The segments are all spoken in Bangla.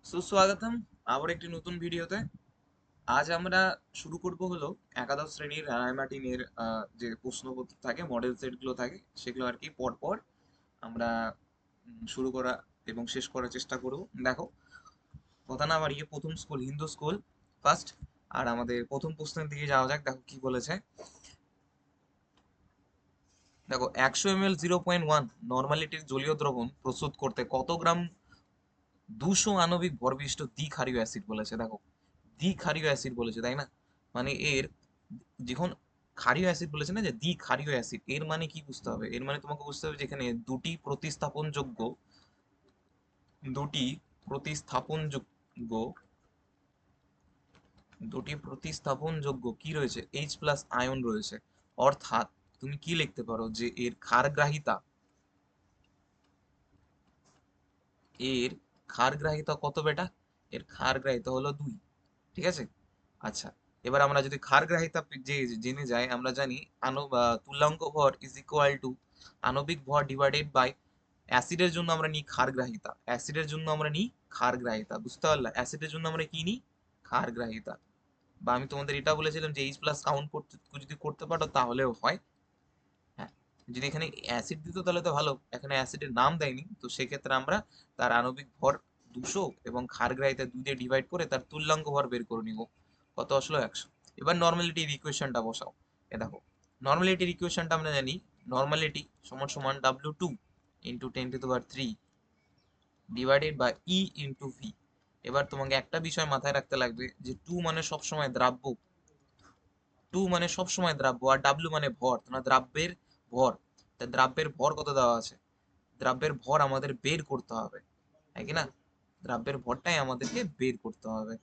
সুস্বাগতম আবার একটি নতুন ভিডিওতে। আজ আমরা শুরু করব হলো একাদশ শ্রেণীর রায়মার্টিনের যে প্রশ্নপত্র থাকে, মডেল সেটগুলো থাকে, সেগুলো আর কি পরপর আমরা শুরু করা এবং শেষ করার চেষ্টা করব। দেখো, কথা না বাড়িয়ে প্রথম স্কুল হিন্দু স্কুল ফার্স্ট। আর আমাদের প্রথম প্রশ্নের দিকে যাওয়া যাক। দেখো কি বলেছে। দেখো, 100 ml 0.1 নর্মালিটির জলীয় দ্রবণ প্রস্তুত করতে কত গ্রাম 200 আণবিক ভরবিশিষ্ট দ্বিক্ষারীয় অ্যাসিড বলেছে। দেখো, দ্বিক্ষারীয় অ্যাসিড বলেছে, তাই না? মানে এর যখন ক্ষারীয় অ্যাসিড বলেছে না, যে দ্বিক্ষারীয় অ্যাসিড, এর মানে কি বুঝতে হবে? এর মানে তোমাকে বুঝতে হবে যেখানে দুটি প্রতিস্থাপনযোগ্য দুটি প্রতিস্থাপনযোগ্য কি রয়েছে, এইচ প্লাস আয়ন রয়েছে। অর্থাৎ তুমি কি লিখতে পারো যে এর ক্ষারগ্রাহিতা কত বেটা? এর ক্ষারগ্রাহিতা হলো 2। ঠিক আছে। আচ্ছা, এবার আমরা যদি ক্ষারগ্রাহিতা যে জেনে যাই, আমরা জানি তুল্যাঙ্ক ভর ইজ ইকুয়াল টু আণবিক ভর ডিভাইডেড বাই অ্যাসিডের জন্য আমরা নিই ক্ষারগ্রাহিতা, বুঝতে পারলা? অ্যাসিডের জন্য আমরা কি নিই? ক্ষারগ্রাহিতা। বা আমি তোমাদের এটা বলেছিলাম যে এইচ প্লাস কাউন্ট করতে যদি করতে পারো তাহলেও হয়। হ্যাঁ, যদি এখানে অ্যাসিড দিত তাহলে তো ভালো, এখানে অ্যাসিডের নাম দেয়নি, তো সেক্ষেত্রে আমরা তার আণবিক ভর 200 এবং ক্ষারগ্রাহিতা 2 দিয়ে ডিভাইড করে তার তুল্যাঙ্ক ভর বের করে নিব। কত আসলো? 100। এবার নর্মালিটির ইকুয়েশনটা বসাও। দেখো, নর্মালিটির ইকুয়েশনটা আমরা জানি, নর্মালিটি সমান সমান W2 into 10⁻³ divided by E into V. এবার তোমাকে একটা বিষয় মাথায় রাখতে লাগবে যে টু মানে সবসময় দ্রাব্য, আর ডাব্লিউ মানে ভর, তোমরা দ্রাব্যের ভর। তা দ্রাব্যের ভর কত দেওয়া আছে? দ্রাব্যের ভর আমাদের বের করতে হবে, তাই কি না? দ্রাব্যের ভরটাই আমাদেরকে বের করতে হবে।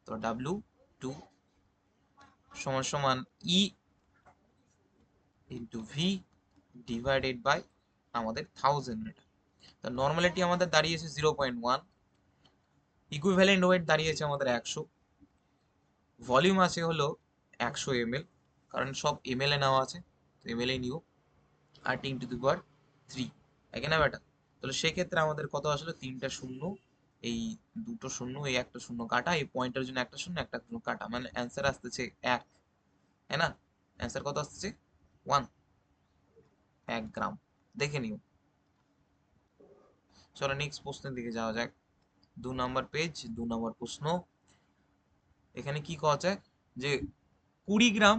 তো W2 সমান সমান ই ইন্টু ভি ডিভাইডেড বাই আমাদের 1000 মিটার। তো নর্মালিটি আমাদের দাঁড়িয়েছে 0.1, ইকুইভ্যালেন্ট ওয়েট দাঁড়িয়েছে আমাদের 100, ভলিউম আছে হলো 100 ml, কারণ সব ml এ নেওয়া আছে, তো ml এই নিও। আর 10⁻³ তাই না বেটা? তাহলে সেক্ষেত্রে আমাদের কত আসলে? 3টা শূন্য, এই দুটো শূন্য, এই একটা শূন্য কাটা, এই পয়েন্টের জন্য একটা শূন্য একটা শূন্য কাটা, মানে অ্যান্সার আসতেছে 1, তাই না? অ্যান্সার কত আসতেছে? 1, 1 গ্রাম। দেখে নিও। চলো নেক্সট প্রশ্নের দিকে যাওয়া যাক। 2 নম্বর পেজ, 2 নম্বর প্রশ্ন। এখানে কি কওয়া যায় যে 20 গ্রাম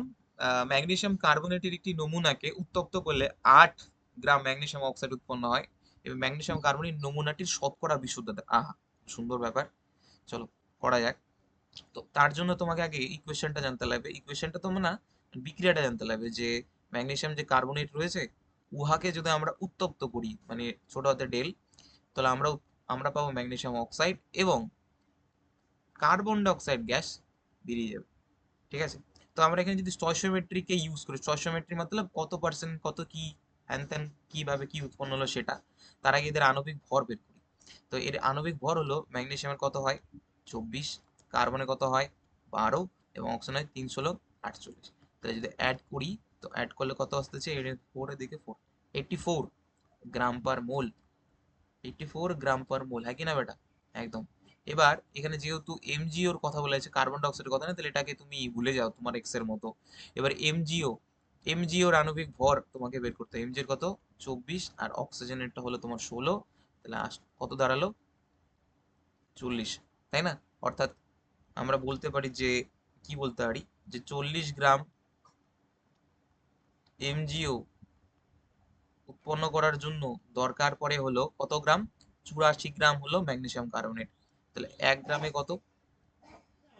ম্যাগনেসিয়াম কার্বনেটের একটি নমুনাকে উত্তপ্ত করলে 8 গ্রাম ম্যাগনেসিয়াম অক্সাইড উৎপন্ন হয় এবং ম্যাগনেসিয়াম কার্বনেট নমুনাটির শতকরা বিশুদ্ধতা। আহা, সুন্দর ব্যাপার। চলো করা যাক। তো তার জন্য তোমাকে আগে ইকুয়েশনটা জানতে লাগবে। ইকুয়েশনটা তোমার না, বিক্রিয়াটা জানতে লাগবে যে ম্যাগনেসিয়াম যে কার্বনেট রয়েছে, উহাকে যদি আমরা উত্তপ্ত করি, মানে ছোট হাতে ডেল, তাহলে আমরা পাবো ম্যাগনেসিয়াম অক্সাইড এবং কার্বন ডাই অক্সাইড গ্যাস বেরিয়ে যাবে। ঠিক আছে। তো আমরা এখানে যদি স্টয়চিওমেট্রিকে ইউজ করি, স্টয়চিওমেট্রি মতলব কত পার্সেন্ট কত কি হ্যান ত্যান কিভাবে কি উৎপন্ন হলো সেটা, তার আগে এদের আণবিক ভর বের করি। তো এর আণবিক ভর হলো ম্যাগনেসিয়ামের কত হয়? 24, কার্বনে কত হয়? 12, এবং অক্সিজেন হয় 3 ষোলো 48। তাহলে যদি অ্যাড করি, তো অ্যাড করলে কত আসতেছে? এর ফোরের দিকে 4, 84 গ্রাম পার মোল। 84 গ্রাম পার মোল, হ্যাঁ কি না বেটা? একদম। এবার এখানে যেহেতু এমজিওর কথা বলা হয়েছে, কার্বন ডাইঅক্সাইডের কথা না, তাহলে এটাকে তুমি ভুলে যাও তোমার এক্স এর মতো। এবার এমজিওর আণবিক ভর তোমাকে বের করতে হবে। এমজিওর কত? 24, আর অক্সিজেনেরটা হলো তোমার 16। তাহলে কত দাঁড়ালো? 40, তাই না? অর্থাৎ আমরা বলতে পারি যে, কি বলতে পারি যে 40 গ্রাম এমজিও উৎপন্ন করার জন্য দরকার পড়ে হলো কত গ্রাম? 84 গ্রাম হলো ম্যাগনেসিয়াম কার্বনেট। তাহলে 1 গ্রামে কত?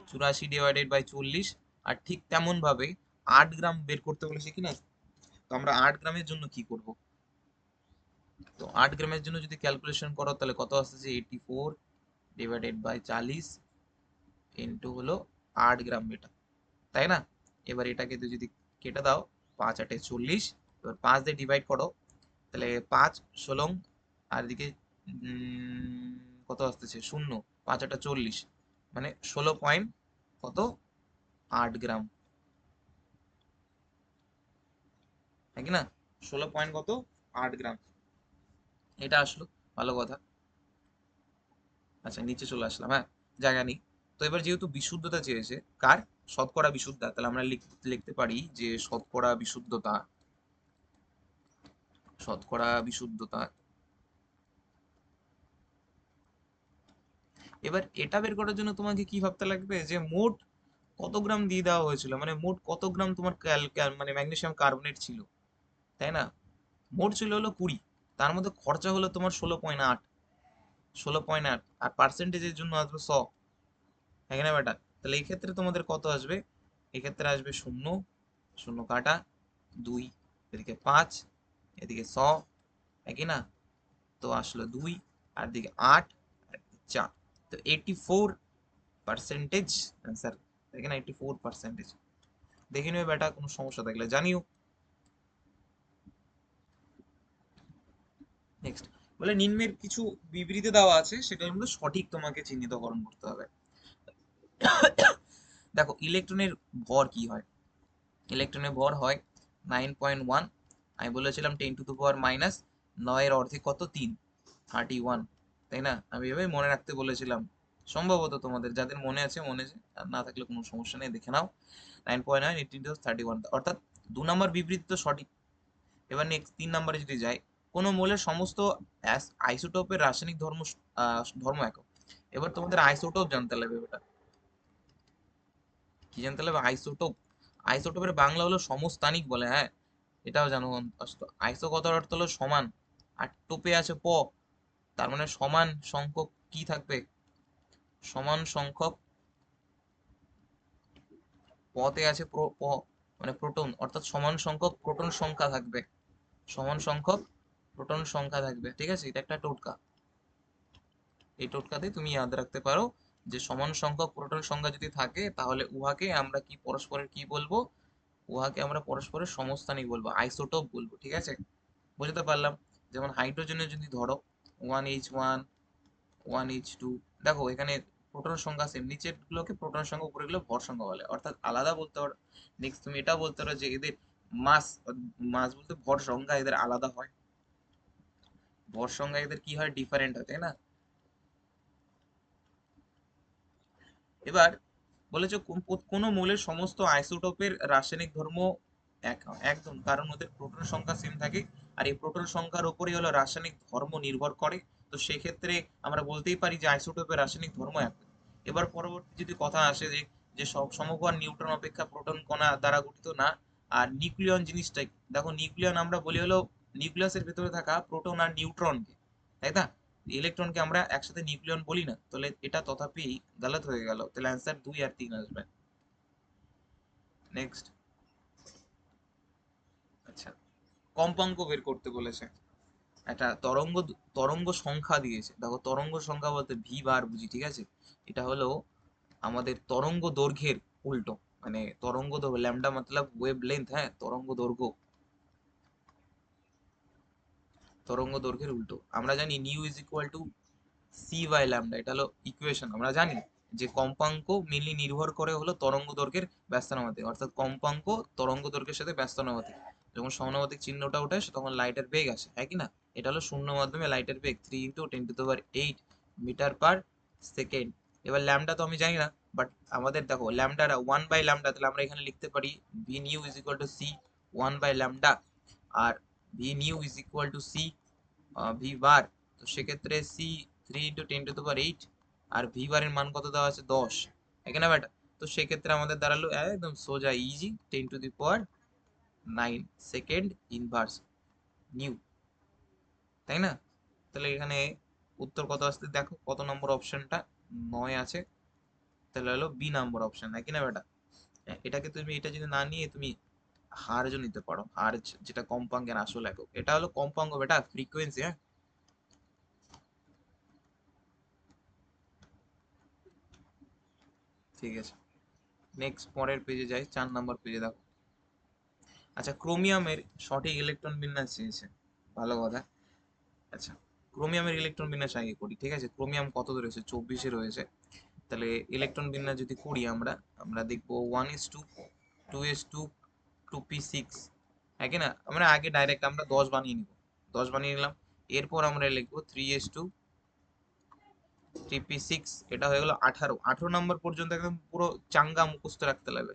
84 ডিভাইডেড বাই 40। আর ঠিক তেমন ভাবে 8 গ্রাম বের করতে বলেছে কিনা। তো আমরা 8 গ্রামের জন্য কি করব? তো 8 গ্রামের জন্য যদি ক্যালকুলেশন করো তাহলে কত আসতেছে? 84 ডিভাইডেড বাই 40 ইন্টু হলো 8 গ্রাম বেটা, তাই না? এবার এটাকে যদি কেটে দাও, 5 8 40, এবার 5 দিয়ে ডিভাইড করো, তাহলে 5 16, আর এদিকে কত আসতেছে? শূন্য। 5 8 40, মানে 16 পয়েন্ট কত? 8 গ্রাম, হ্যাঁ কি না? 16 পয়েন্ট কত? 8 গ্রাম। এটা আসলো ভালো কথা। আচ্ছা নিচে চলে আসলাম, হ্যাঁ জায়গা নেই। তো এবার যেহেতু বিশুদ্ধতা চেয়েছে কার, শতকরা বিশুদ্ধতা, তাহলে আমরা লিখতে পারি যে শতকরা বিশুদ্ধতা, শতকরা বিশুদ্ধতা। এবার এটা বের করার জন্য তোমাকে কি ভাবতে লাগবে যে মোট কত গ্রাম দিয়ে দেওয়া হয়েছিল, মানে মোট কত গ্রাম তোমার মানে ম্যাগনেসিয়াম কার্বনেট ছিল, তাই না? মোট ছিল হলো 20, তার মধ্যে খরচা হলো তোমার 16.8, 16.8, আর পার্সেন্টেজের জন্য আসবে 100, এখানে বেটা। তাহলে এই ক্ষেত্রে তোমাদের কত আসবে? এক্ষেত্রে আসবে শূন্য, শূন্য কাটা, 2, এদিকে 5, এদিকে 100, একই না? তো আসলো 2, আর দিকে 8, আর 4, তো 84% অ্যান্সার, এখানে 84%। দেখে নিও বেটা, কোনো সমস্যা থাকলে জানিও। নেক্সট বলে নিম্নের কিছু বিবৃতি দেওয়া আছে, সেটার মধ্যে সঠিক তোমাকে চিহ্নিতকরণ করতে হবে। দেখো ইলেকট্রনের ভর কি হয়, ইলেকট্রনের ভর হয় 9.1, আমি বলেছিলাম 10⁻⁻৯ অর্ধেক কত 3, 31, তাই না? আমি এভাবে মনে রাখতে বলেছিলাম, সম্ভবত তোমাদের যাদের মনে আছে মনে আছে, আর না থাকলে কোনো সমস্যা নেই, দেখে নাও। 9.9 10⁻31, অর্থাৎ 2 নম্বর বিবৃতি তো সঠিক। এবার নেক্সট 3 নম্বরে যদি যাই, কোনো মৌলের সমস্ত আইসোটোপের রাসায়নিক ধর্ম একক। এবার তোমাদের আইসোটোপ জানতে লাগবে বেটা, কি জানতে লাগবে? আইসোটোপ। আইসোটোপের বাংলা হলো সমস্থানিক বলে, হ্যাঁ এটাও জানো অস্ত। আইসো কথার অর্থ হলো সমান, আর টোপে আছে প, তার মানে সমান সংখ্যক কি থাকবে, সমান সংখ্যক, পতে আছে মানে প্রোটন, অর্থাৎ সমান সংখ্যক প্রোটন সংখ্যা থাকবে, সমান সংখ্যক প্রোটন সংখ্যা থাকবে, ঠিক আছে? এটা একটা টোটকা, এই টোটকাতে তুমি ইয়াদ রাখতে পারো যে সমান সংখ্যক প্রোটন সংখ্যা যদি থাকে তাহলে উহাকে আমরা কি পরস্পরের কি বলবো, উহাকে আমরা পরস্পরের সমস্থানিক বলবো, আইসোটোপ বলবো, ঠিক আছে? বুঝতে পারলাম। যেমন হাইড্রোজেনের যদি ধরো 1H1, 1H2, দেখো এখানে প্রোটন সংখ্যা সেম, নিচের গুলোকে প্রোটন সংখ্যা, উপরে গুলো ভর সংখ্যা বলে, অর্থাৎ আলাদা বলতে পারো। নেক্সট তুমি এটা বলতে পারো যে এদের মাস, মাস বলতে ভর সংখ্যা এদের আলাদা হয়, ভর সংখ্যা এদের কি হয়, ডিফারেন্ট হয়, তাই না? এবার বলেছে কোনো মৌলের সমস্ত আইসোটোপের রাসায়নিক ধর্ম এক, একদম, কারণ ওদের প্রোটন সংখ্যা সেম থাকে, আর এই প্রোটন সংখ্যার উপরই হলো রাসায়নিক ধর্ম নির্ভর করে। তো সেক্ষেত্রে আমরা বলতেই পারি যে আইসোটোপের রাসায়নিক ধর্ম এক। এবার পরবর্তী যদি কথা আসে যে যে সব সমভর নিউট্রন অপেক্ষা প্রোটন কণা দ্বারা গঠিত না। আর নিউক্লিয়ন জিনিসটাই, দেখো নিউক্লিয়ন আমরা বলি হলো নিউক্লিয়াসের ভেতরে থাকা প্রোটন আর নিউট্রনকে, তাই না? ইলেকট্রনকে আমরা একসাথে নিউক্লিয়ন বলি না, তাহলে এটা তথাপি গালত হয়ে গেল, তাহলে অ্যান্সার 2 আর 3 আসবে। নেক্সট, আচ্ছা কম্পাঙ্ক বের করতে বলেছে, একটা তরঙ্গ সংখ্যা দিয়েছে, দেখো তরঙ্গ সংখ্যা বলতে ভি বার বুঝি, ঠিক আছে? এটা হলো আমাদের তরঙ্গ দৈর্ঘ্যের উল্টো, মানে তরঙ্গ দৈর্ঘ্য, ল্যামডা মতলব ওয়েভ লেন্থ, হ্যাঁ তরঙ্গ দৈর্ঘ্য, তরঙ্গ দৈর্ঘ্যের উল্টো। আমরা জানি nu is equal to c by lambda, এটা হলো ইকুয়েশন, আমরা জানি যে কম্পাঙ্ক মেনলি নির্ভর করে হলো তরঙ্গ দৈর্ঘ্যের ব্যস্তানুপাতিক, অর্থাৎ কম্পাঙ্ক তরঙ্গ দৈর্ঘ্যের সাথে ব্যস্তানুপাতিক, যখন সমানুপাতিক চিহ্নটা ওঠে তখন লাইটের বেগ আসে, হ্যাঁ কি না? এটা হলো শূন্য মাধ্যমে লাইটের বেগ 3 × 10⁸ মিটার পার সেকেন্ড। এবার ল্যামডা তো আমি জানি না, বাট আমাদের দেখো ল্যামডা 1/λ, তাহলে আমরা এখানে লিখতে পারি V nu is equal to C 1/λ, আর V nu is equal to C V bar, তো সেক্ষেত্রে সি 3 × 10⁸, আর ভি বারের মান কত দেওয়া আছে 10, এখানে ব্যাটা। তো সেক্ষেত্রে আমাদের দাঁড়ালো একদম সোজা ইজি 10⁹ সেকেন্ড ইনভার্স নিউ, তাই না? তাহলে এখানে উত্তর কত আসতে দেখো, কত নম্বর অপশনটা 9 আছে, তাহলে হলো বি নাম্বার অপশন, নাকি না বেটা? এটাকে তুমি, এটা যদি না নিয়ে তুমি হার্জ নিতে পারো, হার্জ যেটা কম্পাঙ্কের আসল একক, এটা হলো কম্পাঙ্ক বেটা, ফ্রিকোয়েন্সি, হ্যাঁ। ঠিক আছে, নেক্সট পরের পেজে যাই, 4 নম্বর পেজে দেখো। আচ্ছা ক্রোমিয়ামের সঠিক ইলেকট্রন বিন্যাস চেয়েছে, ভালো কথা। আচ্ছা ক্রোমিয়ামের ইলেকট্রন বিন্যাস আগে করি, ঠিক আছে? ক্রোমিয়াম কত রয়েছে, 24-এ রয়েছে। তাহলে ইলেকট্রন বিন্যাস যদি করি আমরা, আমরা দেখবো 1:2, 2:2, 2p6, হ্যাঁ কি না? আমরা আগে ডাইরেক্ট আমরা 10 বানিয়ে নিব, 10 বানিয়ে নিলাম। এরপর আমরা লিখবো 3:2, 3p6, এটা হয়ে গেল 18। 18 নাম্বার পর্যন্ত একদম পুরো চাঙ্গা মুখস্থ রাখতে লাগবে,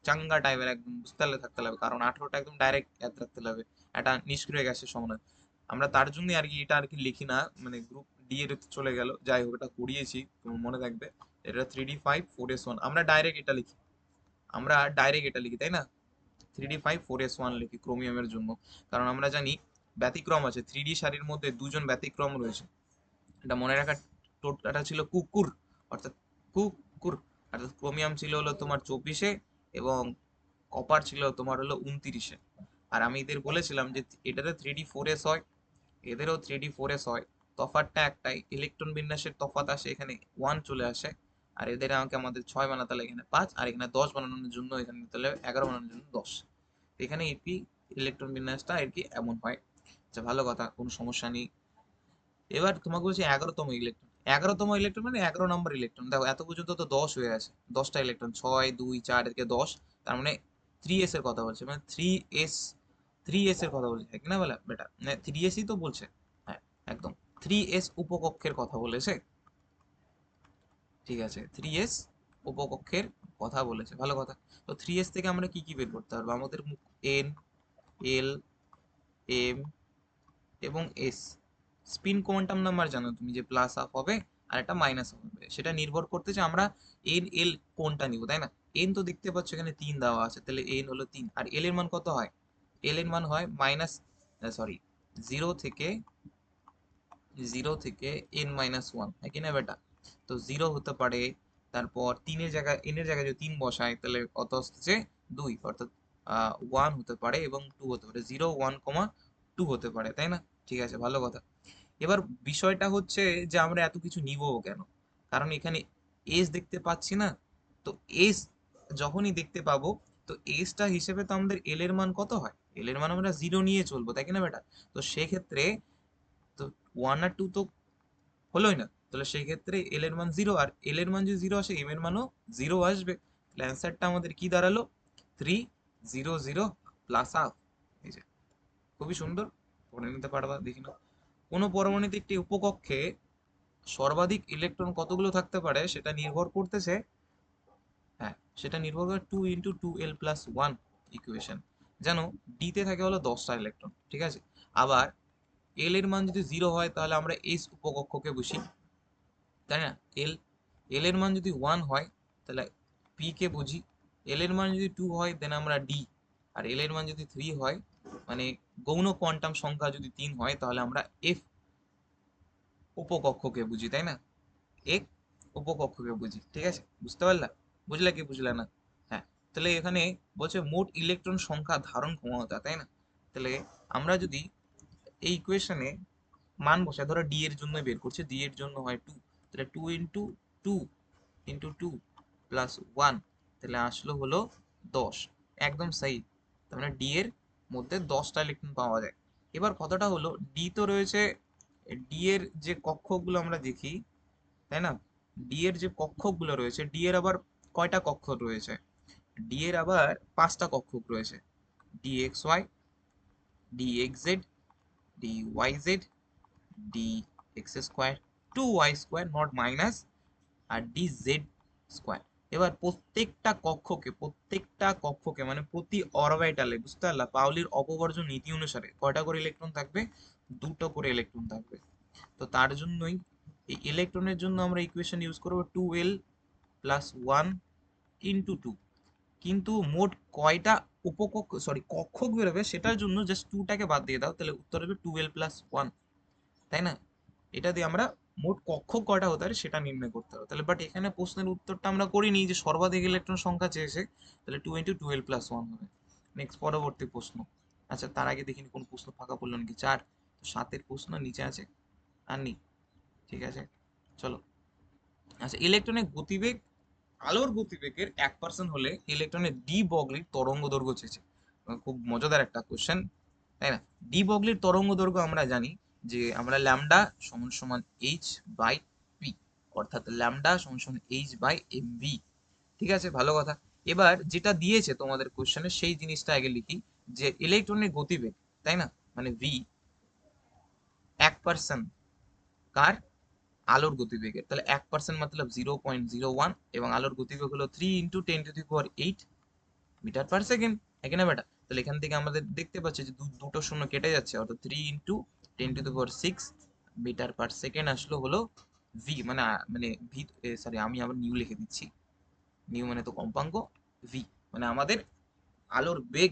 চাঙ্গা টাইপের একদম বুঝতে থাকতে লাগবে, কারণ 18টা একদম ডাইরেক্ট ইয়াদ রাখতে লাগবে, একটা নিষ্ক্রিয় গ্যাসের সমান। আমরা তার জন্য আর কি এটা আর কি লিখি না, মানে গ্রুপ ডি এর চলে গেল, যাই হোক এটা করিয়েছি, তোমার মনে থাকবে। এটা 3d5 4s1, আমরা ডাইরেক্ট এটা লিখি তাই না, 3d5 4s1 লিখি ক্রোমিয়ামের জন্য। কারণ আমরা জানি ব্যতিক্রম আছে, 3d সারির মধ্যে দুজন ব্যতিক্রম রয়েছে, এটা মনে রাখার। টোটকাটা ছিল কুকুর, অর্থাৎ কুকুর, অর্থাৎ ক্রোমিয়াম ছিল হলো তোমার 24-এ এবং কপার ছিল তোমার হলো 29-এ। আর আমি এদের বলেছিলাম যে এটাতে 3d4s হয়, এদেরও 3d4s হয়, তফাৎটা একটাই, ইলেকট্রন বিন্যাসের তফাৎ আসে, এখানে 1 চলে আসে। আর এদের আমাদের 6 বানাতে হলে এখানে 5, আর এখানে 10 বানানোর জন্য এখানে নিতে হলে 11 বানানোর জন্য 10। এখানে এপি ইলেকট্রন বিন্যাসটা আর কি এমন হয়। আচ্ছা ভালো কথা, কোনো সমস্যা নেই। এবার তোমাকে বলছি 11তম ইলেকট্রন। 11তম ইলেকট্রন মানে 11 নম্বর ইলেকট্রন। দেখো এত পর্যন্ত তো 10 হয়ে আছে, 10টা ইলেকট্রন, 6 2 4 এদিকে 10, তার মানে 3s এর কথা বলছে, মানে 3s, 3s এর কথা বলছে, ঠিক না বলে বেটা, মানে 3sই তো বলছে। হ্যাঁ একদম, 3s উপকক্ষের কথা বলেছে, ঠিক আছে, 3s উপকক্ষের কথা বলেছে, ভালো কথা। তো 3s থেকে আমরা কি কি বের করতে পারবো, আমাদের n, l, m এবং এস। স্পিন কোয়ান্টাম নাম্বার জানো তুমি, যে প্লাস হাফ হবে আর একটা মাইনাস হাফ হবে, সেটা নির্ভর করতেছে আমরা এন এল কোনটা নিব, তাই না। এন তো দেখতে পাচ্ছ এখানে 3 দেওয়া আছে, তাহলে এন হলো 3, আর এল এর মান কত হয়, এল এর মান হয় মাইনাস, সরি, জিরো থেকে, n-1, হ্যাঁ কিনা বেটা। তো জিরো হতে পারে, তারপর তিনের জায়গায়, এনের জায়গায় যদি 3 বসায় তাহলে কত আসছে 2, অর্থাৎ 1 হতে পারে এবং 2 হতে পারে, 0 1 2 হতে পারে, তাই না। ঠিক আছে ভালো কথা। এবার বিষয়টা হচ্ছে যে আমরা এত কিছু নিব কেন, কারণ এখানে এস দেখতে পাচ্ছি না। তো এস যখনই দেখতে পাবো, তো এসটা হিসেবে তো আমাদের এল এর মান কত হয়, এল এর মান আমরা 0 নিয়ে চলবো, তাই কিনা বেটা। তো সেক্ষেত্রে তো 1 আর 2 তো হলোই না, তাহলে সেই ক্ষেত্রে এল এর মান 0, আর এল এর মান যদি 0 আসে এম এর মানও 0 আসবে। তাহলে অ্যান্সারটা আমাদের কি দাঁড়ালো, 3 0 0 প্লাস হাফ। এই যে খুবই সুন্দর, পড়ে নিতে পারবা, দেখি না। কোনো পরমাণুতে একটি উপকক্ষে সর্বাধিক ইলেকট্রন কতগুলো থাকতে পারে সেটা নির্ভর করতেছে, হ্যাঁ সেটা নির্ভর করে 2 × 2l+1 ইকুয়েশন। জানো ডিতে থাকে হলো 10টা ইলেকট্রন, ঠিক আছে। আবার এল এর মান যদি 0 হয় তাহলে আমরা এস উপকক্ষকে বুঝি, তাই না। এল, এল এর মান যদি 1 হয় তাহলে পি কে বুঝি, এল এর মান যদি 2 হয় দেন আমরা ডি, আর এল এর মান যদি 3 হয়, মানে গৌণ কোয়ান্টাম সংখ্যা যদি 3 হয় তাহলে আমরা এফ উপকক্ষকে বুঝি, তাই না, এক উপকক্ষকে বুঝি, ঠিক আছে, বুঝতে পারলা, বুঝলা কি বুঝলা না। হ্যাঁ, তাহলে এখানে বলছে মোট ইলেকট্রন সংখ্যা ধারণ ক্ষমতা, তাই না। তাহলে আমরা যদি এই ইকুয়েশনে মান বসাই, ধরো ডি এর জন্য বের করছে, ডি এর জন্য হয় 2, তাহলে 2 × 2 × 2 + 1, তাহলে আসলো হলো 10, একদম সেই। তার মানে ডি এর মধ্যে 10টা ইলেকট্রন পাওয়া যায়। এবার কথাটা হলো ডি তো রয়েছে, ডি এর যে কক্ষগুলো আমরা দেখি, তাই না, ডি এর যে কক্ষকগুলো রয়েছে, ডি এর আবার কয়টা কক্ষ রয়েছে, ডি এর আবার 5টা কক্ষক রয়েছে, d x y, d x z, d y z, d x square, 2y² not minus, আর ডি জেড স্কোয়ার। এবার প্রত্যেকটা কক্ষকে মানে প্রতি অরবিটালে, বুঝতে পারলা, পাউলির অপবর্জন নীতি অনুসারে কয়টা করে ইলেকট্রন থাকবে, 2টো করে ইলেকট্রন থাকবে। তো তার জন্যই এই ইলেকট্রনের জন্য আমরা ইকুয়েশন ইউজ করবো 2l+1 × 2, কিন্তু মোট কয়টা উপকক্ষ, সরি কক্ষক বেরোবে সেটার জন্য জাস্ট 2টাকে বাদ দিয়ে দাও, তাহলে উত্তর হবে 2l+1, তাই না। এটা দিয়ে আমরা মোট কক্ষক কয়টা হতে পারে সেটা নির্ণয় করতে হবে। তাহলে বাট এখানে প্রশ্নের উত্তরটা আমরা করিনি, যে সর্বাধিক ইলেকট্রন সংখ্যা চেয়েছে, তাহলে 2 × 2l+1 হবে। নেক্সট পরবর্তী প্রশ্ন। আচ্ছা তার আগে দেখিনি কোন প্রশ্ন ফাঁকা পড়লো নাকি, 4, তো 7-এর প্রশ্ন নিচে আছে, আর নি, ঠিক আছে চলো। আচ্ছা ইলেকট্রনের গতিবেগ আলোর গতিবেগের 1% হলে ইলেকট্রনের ডি বগলির তরঙ্গ দৈর্ঘ্য চেয়েছে। খুব মজাদার একটা কোশ্চেন, তাই না। ডি বগলির তরঙ্গ দৈর্ঘ্য আমরা জানি যে আমরা ল্যামডা সমান সমান h/p, অর্থাৎ ল্যামডা সমান সমান h/mv, ঠিক আছে ভালো কথা। এবার যেটা দিয়েছে তোমাদের কোশ্চেনে সেই জিনিসটা আগে লিখি, যে ইলেকট্রনের গতিবেগ, তাই না, মানে v 1% কার, আলোর গতিবেগের, তাহলে 1% মতলব 0.01, এবং আলোর গতিবেগ হলো 3 × 10⁸ মিটার পার সেকেন্ড, এখানে বেটা। তাহলে এখান থেকে আমাদের দেখতে পাচ্ছি যে দুটো শূন্য কেটে যাচ্ছে, অর্থাৎ 3 × 10⁻6 মিটার পার সেকেন্ড আসলো হলো ভি, মানে মানে ভি, সরি আমি আবার নিউ লিখে দিচ্ছি, নিউ মানে তো কম্পাঙ্ক, ভি মানে আমাদের আলোর বেগ,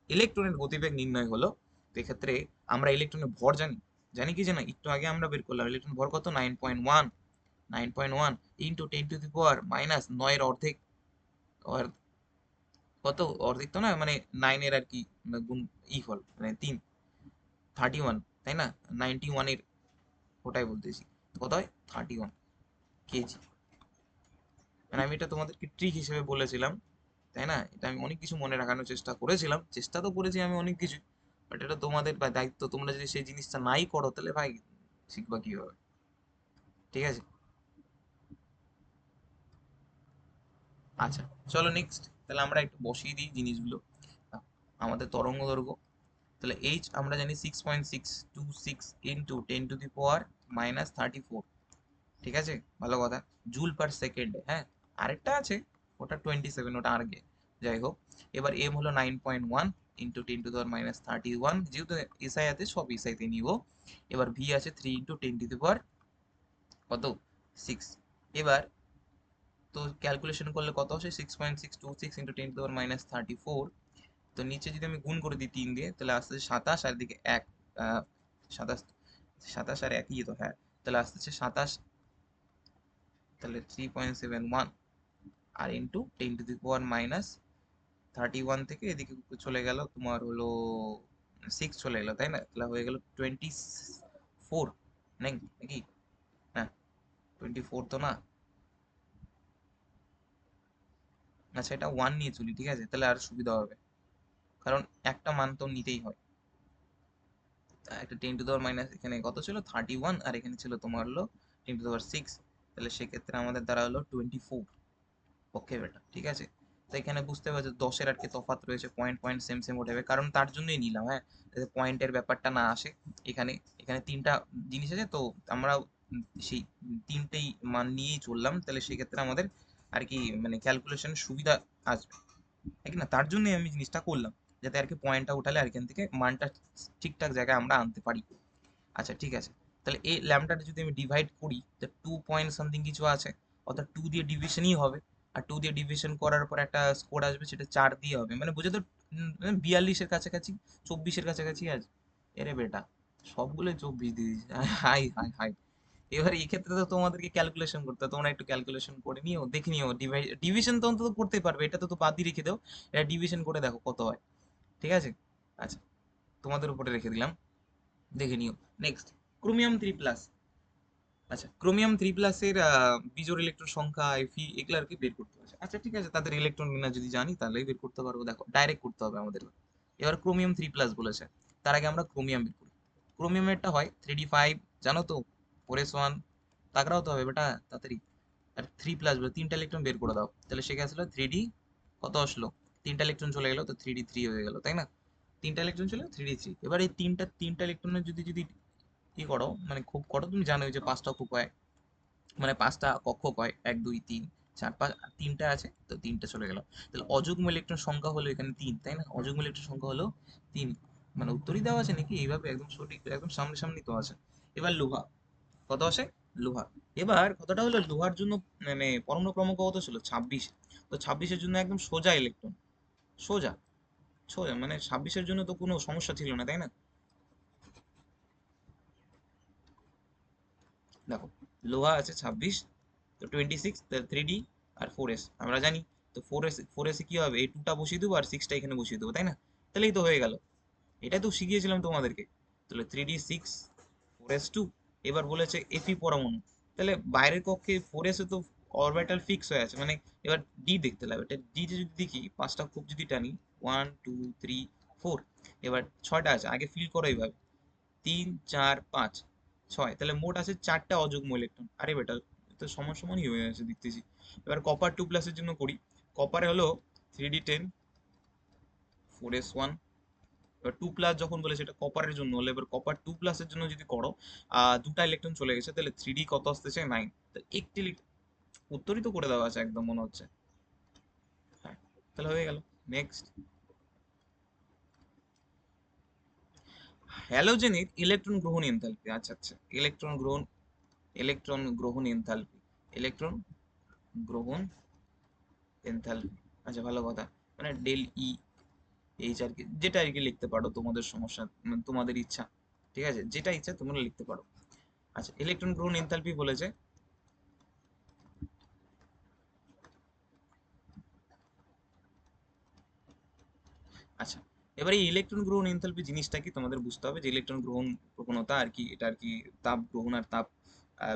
ইলেকট্রনের গতিবেগ নির্ণয় হলো। তো এক্ষেত্রে আমরা ইলেকট্রনের ভর জানি, জানি কি জানা, একটু আগে আমরা বের করলাম ইলেকট্রন ভর কত, 9.1, 9.1 ইন্টু 10⁻⁻৯ অর্ধেক, কত অর্ধেক তো না, মানে 9 আর কি, গুণ ফল মানে 31, তাই না, 91 ওটাই বলতেছি, কত হয় 31 কেজি। মানে আমি এটা তোমাদেরকে ট্রিক হিসেবে বলেছিলাম, তাই না, এটা আমি অনেক কিছু মনে রাখানোর চেষ্টা করেছিলাম, চেষ্টা তো করেছি আমি অনেক কিছু, বাট এটা তোমাদের দায়িত্ব, তোমরা যদি সেই জিনিসটা নাই করো তাহলে ভাই শিখবা কিভাবে, ঠিক আছে। আচ্ছা, চলো নেক্সট, তাহলে আমরা একটু বসিয়ে দিই জিনিসগুলো। আমাদের তরঙ্গ দৈর্ঘ্য, তাহলে এইচ আমরা জানি 6.626 ইন্টু 10⁻−34, ঠিক আছে, ভালো কথা, জুল পার সেকেন্ডে, হ্যাঁ, আরেকটা আছে ওটা 27, ওটা আগে, যাই হোক। এবার এম হলো 9.1 ইন্টু 10⁻−31, যেহেতু এসআই আছে সব এসআইতে নিব। এবার ভি আছে 3 × 10⁻, কত, 6। এবার তো ক্যালকুলেশন করলে কত আসে, 6.626 ইন্টু 10⁻−34, তো নিচে যদি আমি গুণ করে দিই 3 দিয়ে, তাহলে আসতেছে 27, আর দিকে 1, 27, 27 আর 1ই তো, হ্যাঁ, তাহলে আসতেছে 27, তাহলে 3.71, আর ইন্টু 10⁻−31 থেকে এদিকে চলে গেল তোমার হলো 6 চলে গেল, তাই না, তাহলে হয়ে গেল 24, নাকি, হ্যাঁ 24 তো না, আচ্ছা এটা 1 নিয়ে চলি, ঠিক আছে, তাহলে আর সুবিধা হবে, কারণ একটা মান তো নিতেই হয়। একটা 10⁻, এখানে কত ছিল 31, আর এখানে ছিল তোমার হলো 10⁻6, তাহলে সেক্ষেত্রে আমাদের দ্বারা হলো 24, ওকে বেটা, ঠিক আছে। তো এখানে বুঝতে পারছো 10-এর আর কি তফাৎ রয়েছে, পয়েন্ট পয়েন্ট সেম সেম উঠে, কারণ তার জন্যই নিলাম, হ্যাঁ, যাতে পয়েন্টের ব্যাপারটা না আসে এখানে। এখানে তিনটা জিনিস আছে, তো আমরা সেই তিনটেই মান নিয়েই চললাম, তাহলে সেক্ষেত্রে আমাদের আর কি মানে ক্যালকুলেশন সুবিধা আসবে, ঠিক না, তার জন্যই আমি জিনিসটা করলাম, যাতে আর কি পয়েন্টটা উঠালে আর এখান থেকে মানটা ঠিকঠাক জায়গায় আমরা আনতে পারি। আচ্ছা ঠিক আছে, তাহলে এই ল্যামডাটা যদি আমি ডিভাইড করি, তো 2 সামথিং কিছু আছে, অর্থাৎ 2 দিয়ে ডিভিশনই হবে, আর 2 দিয়ে ডিভিশন করার পর একটা স্কোর আসবে, সেটা 4 দিয়ে হবে, মানে বুঝে তো, 42-এর কাছাকাছি, 24-এর কাছাকাছি আছে, এরে বেটা সবগুলো 24 দিয়ে দিয়েছে, হাই হাই হাই। এবার এই ক্ষেত্রে তো তোমাদেরকে ক্যালকুলেশন করতে হবে, তোমরা একটু ক্যালকুলেশন করে নিও, দেখে নিও, ডিভিশন তো অন্তত করতে পারবে, এটা তো বাদ দিয়ে রেখে দাও, এটা ডিভিশন করে দেখো কত হয়, ঠিক আছে। আচ্ছা, তোমাদের উপরে রেখে দিলাম, দেখে নিও। Next, chromium 3+। আচ্ছা, ক্রোমিয়াম 3+-এর বিজোড় ইলেকট্রন সংখ্যা, এফি, এগুলো আর কি বের করতে হবে। আচ্ছা ঠিক আছে, তাদের ইলেকট্রন বিন্যাস যদি জানি তাহলেই বের করতে পারবো, দেখো ডাইরেক্ট করতে হবে আমাদের। এবার ক্রোমিয়াম 3+ বলেছে, তার আগে আমরা ক্রোমিয়াম বের করি। ক্রোমিয়ামেরটা হয় 3d5, জানো তো, 4s1, তাগড়াও তো হবে বেটা তাড়াতাড়ি। আর 3+ বলে তিনটা ইলেকট্রন বের করে দাও, তাহলে সেখানে আসলো 3d, কত আসলো, তিনটা ইলেকট্রন চলে গেল, তো 3d3 হয়ে গেল, তাই না, তিনটা ইলেকট্রন চলে 3d3। এবার এই তিনটা ইলেকট্রনের যদি যদি কি করো, মানে খুব করো, তুমি জানো যে 5টা খুব হয়, মানে 5টা কক্ষক হয়, 1 2 3 4 5, আর তিনটা আছে তো তিনটা চলে গেল, তাহলে অযুগ্ম ইলেকট্রন সংখ্যা হলো এখানে 3, তাই না, অযুগ্ম ইলেকট্রন সংখ্যা হলো 3, মানে উত্তরই দেওয়া আছে নাকি এইভাবে, একদম সঠিক, একদম সামনে সামনে তো আছে। এবার লোহা, কত আসে, লোহা, এবার কতটা হলো লোহার জন্য, মানে পরমাণু ক্রমাঙ্ক কত ছিল 26, তো 26-এর জন্য একদম সোজা ইলেকট্রন, সোজা, সোজা মানে 26-এর জন্য তো কোনো সমস্যা ছিল না, তাই না। দেখো লোহা আছে 26, তো 26, 3d, আর 4s আমরা জানি, তো 4s এ কি হবে, এই 2টা বসিয়ে দেবো আর 6টা এখানে বসিয়ে দেবো, তাই না, তাহলেই তো হয়ে গেল, এটাই তো শিখিয়েছিলাম তোমাদেরকে। তাহলে 3d6, 4s2। এবার বলেছে এফি পরমাণু, তাহলে বাইরের কক্ষে 4s এ তো অরবিটাল ফিক্স হয়ে আছে, মানে এবার ডি দেখতে লাগবে, এটা ডি তে যদি দেখি 5টা খুব যদি টানি, 1 2 3 4, এবার 6টা আছে, আগে ফিল করো এইভাবে, 3 4 5 6, তাহলে মোট আছে 4টা অযুগ্ম ইলেকট্রন, আরে বেটা তো সমান সমানই হয়ে আছে দেখতেছি। এবার কপার 2+-এর জন্য করি, কপারে হলো 3d10, 4s1, এবার 2+ যখন বলেছে এটা কপারের জন্য হলে, এবার কপার 2+-এর জন্য যদি করো, দুটা ইলেকট্রন চলে গেছে, তাহলে 3D কত আসতেছে? 9। একটি উত্তরই তো করে দেওয়া আছে একদম মনে হচ্ছে। হ্যাঁ, তাহলে হয়ে গেল। নেক্সট, হ্যালোজেনের ইলেকট্রন গ্রহণ এনথালপি। আচ্ছা আচ্ছা, ইলেকট্রন গ্রহণ এনথালপি, ইলেকট্রন গ্রহণ এনথালপি। আচ্ছা, ভালো কথা। মানে ডেল ই এইচ আর কি, যেটা আর কি লিখতে পারো, তোমাদের সমস্যা, মানে তোমাদের ইচ্ছা। ঠিক আছে, যেটা ইচ্ছা তোমরা লিখতে পারো। আচ্ছা, ইলেকট্রন গ্রহণ এনথালপি বলেছে। আচ্ছা, এবার এই ইলেকট্রন গ্রহণ এনথালপি জিনিসটা কি তোমাদের বুঝতে হবে, যে ইলেকট্রন গ্রহণ প্রবণতা আর কি, এটা আর কি তাপ গ্রহণ আর তাপ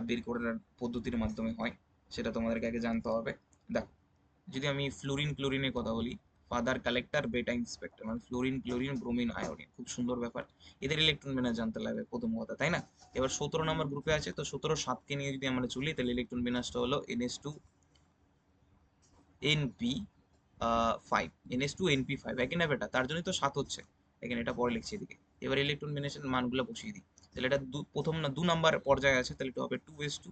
বের করার পদ্ধতির মাধ্যমে হয়, সেটা তোমাদেরকে আগে জানতে হবে। দেখো, যদি আমি ফ্লোরিন ক্লোরিনের কথা বলি, ফাদার কালেক্টর বেটা ইন্সপেক্টর, মানে ফ্লোরিন ক্লোরিন ব্রোমিন আয়োডিন, খুব সুন্দর ব্যাপার। এদের ইলেকট্রন বিন্যাস জানতে লাগবে প্রথম কথা, তাই না? এবার 17 নম্বর গ্রুপে আছে, তো 17 7কে নিয়ে যদি আমরা চলি, তাহলে ইলেকট্রন বিন্যাসটা হলো NH2 NP 5, NH2 NP 5, একই না বেটা? তার জন্যই তো 7 হচ্ছে। এখানে এটা পরে লিখছি এদিকে। এবার ইলেকট্রন বিন্যাসের মানগুলো বসিয়ে দিই। তাহলে এটা প্রথম না 2 নাম্বার পর্যায়ে আছে, তাহলে এটা হবে 2s2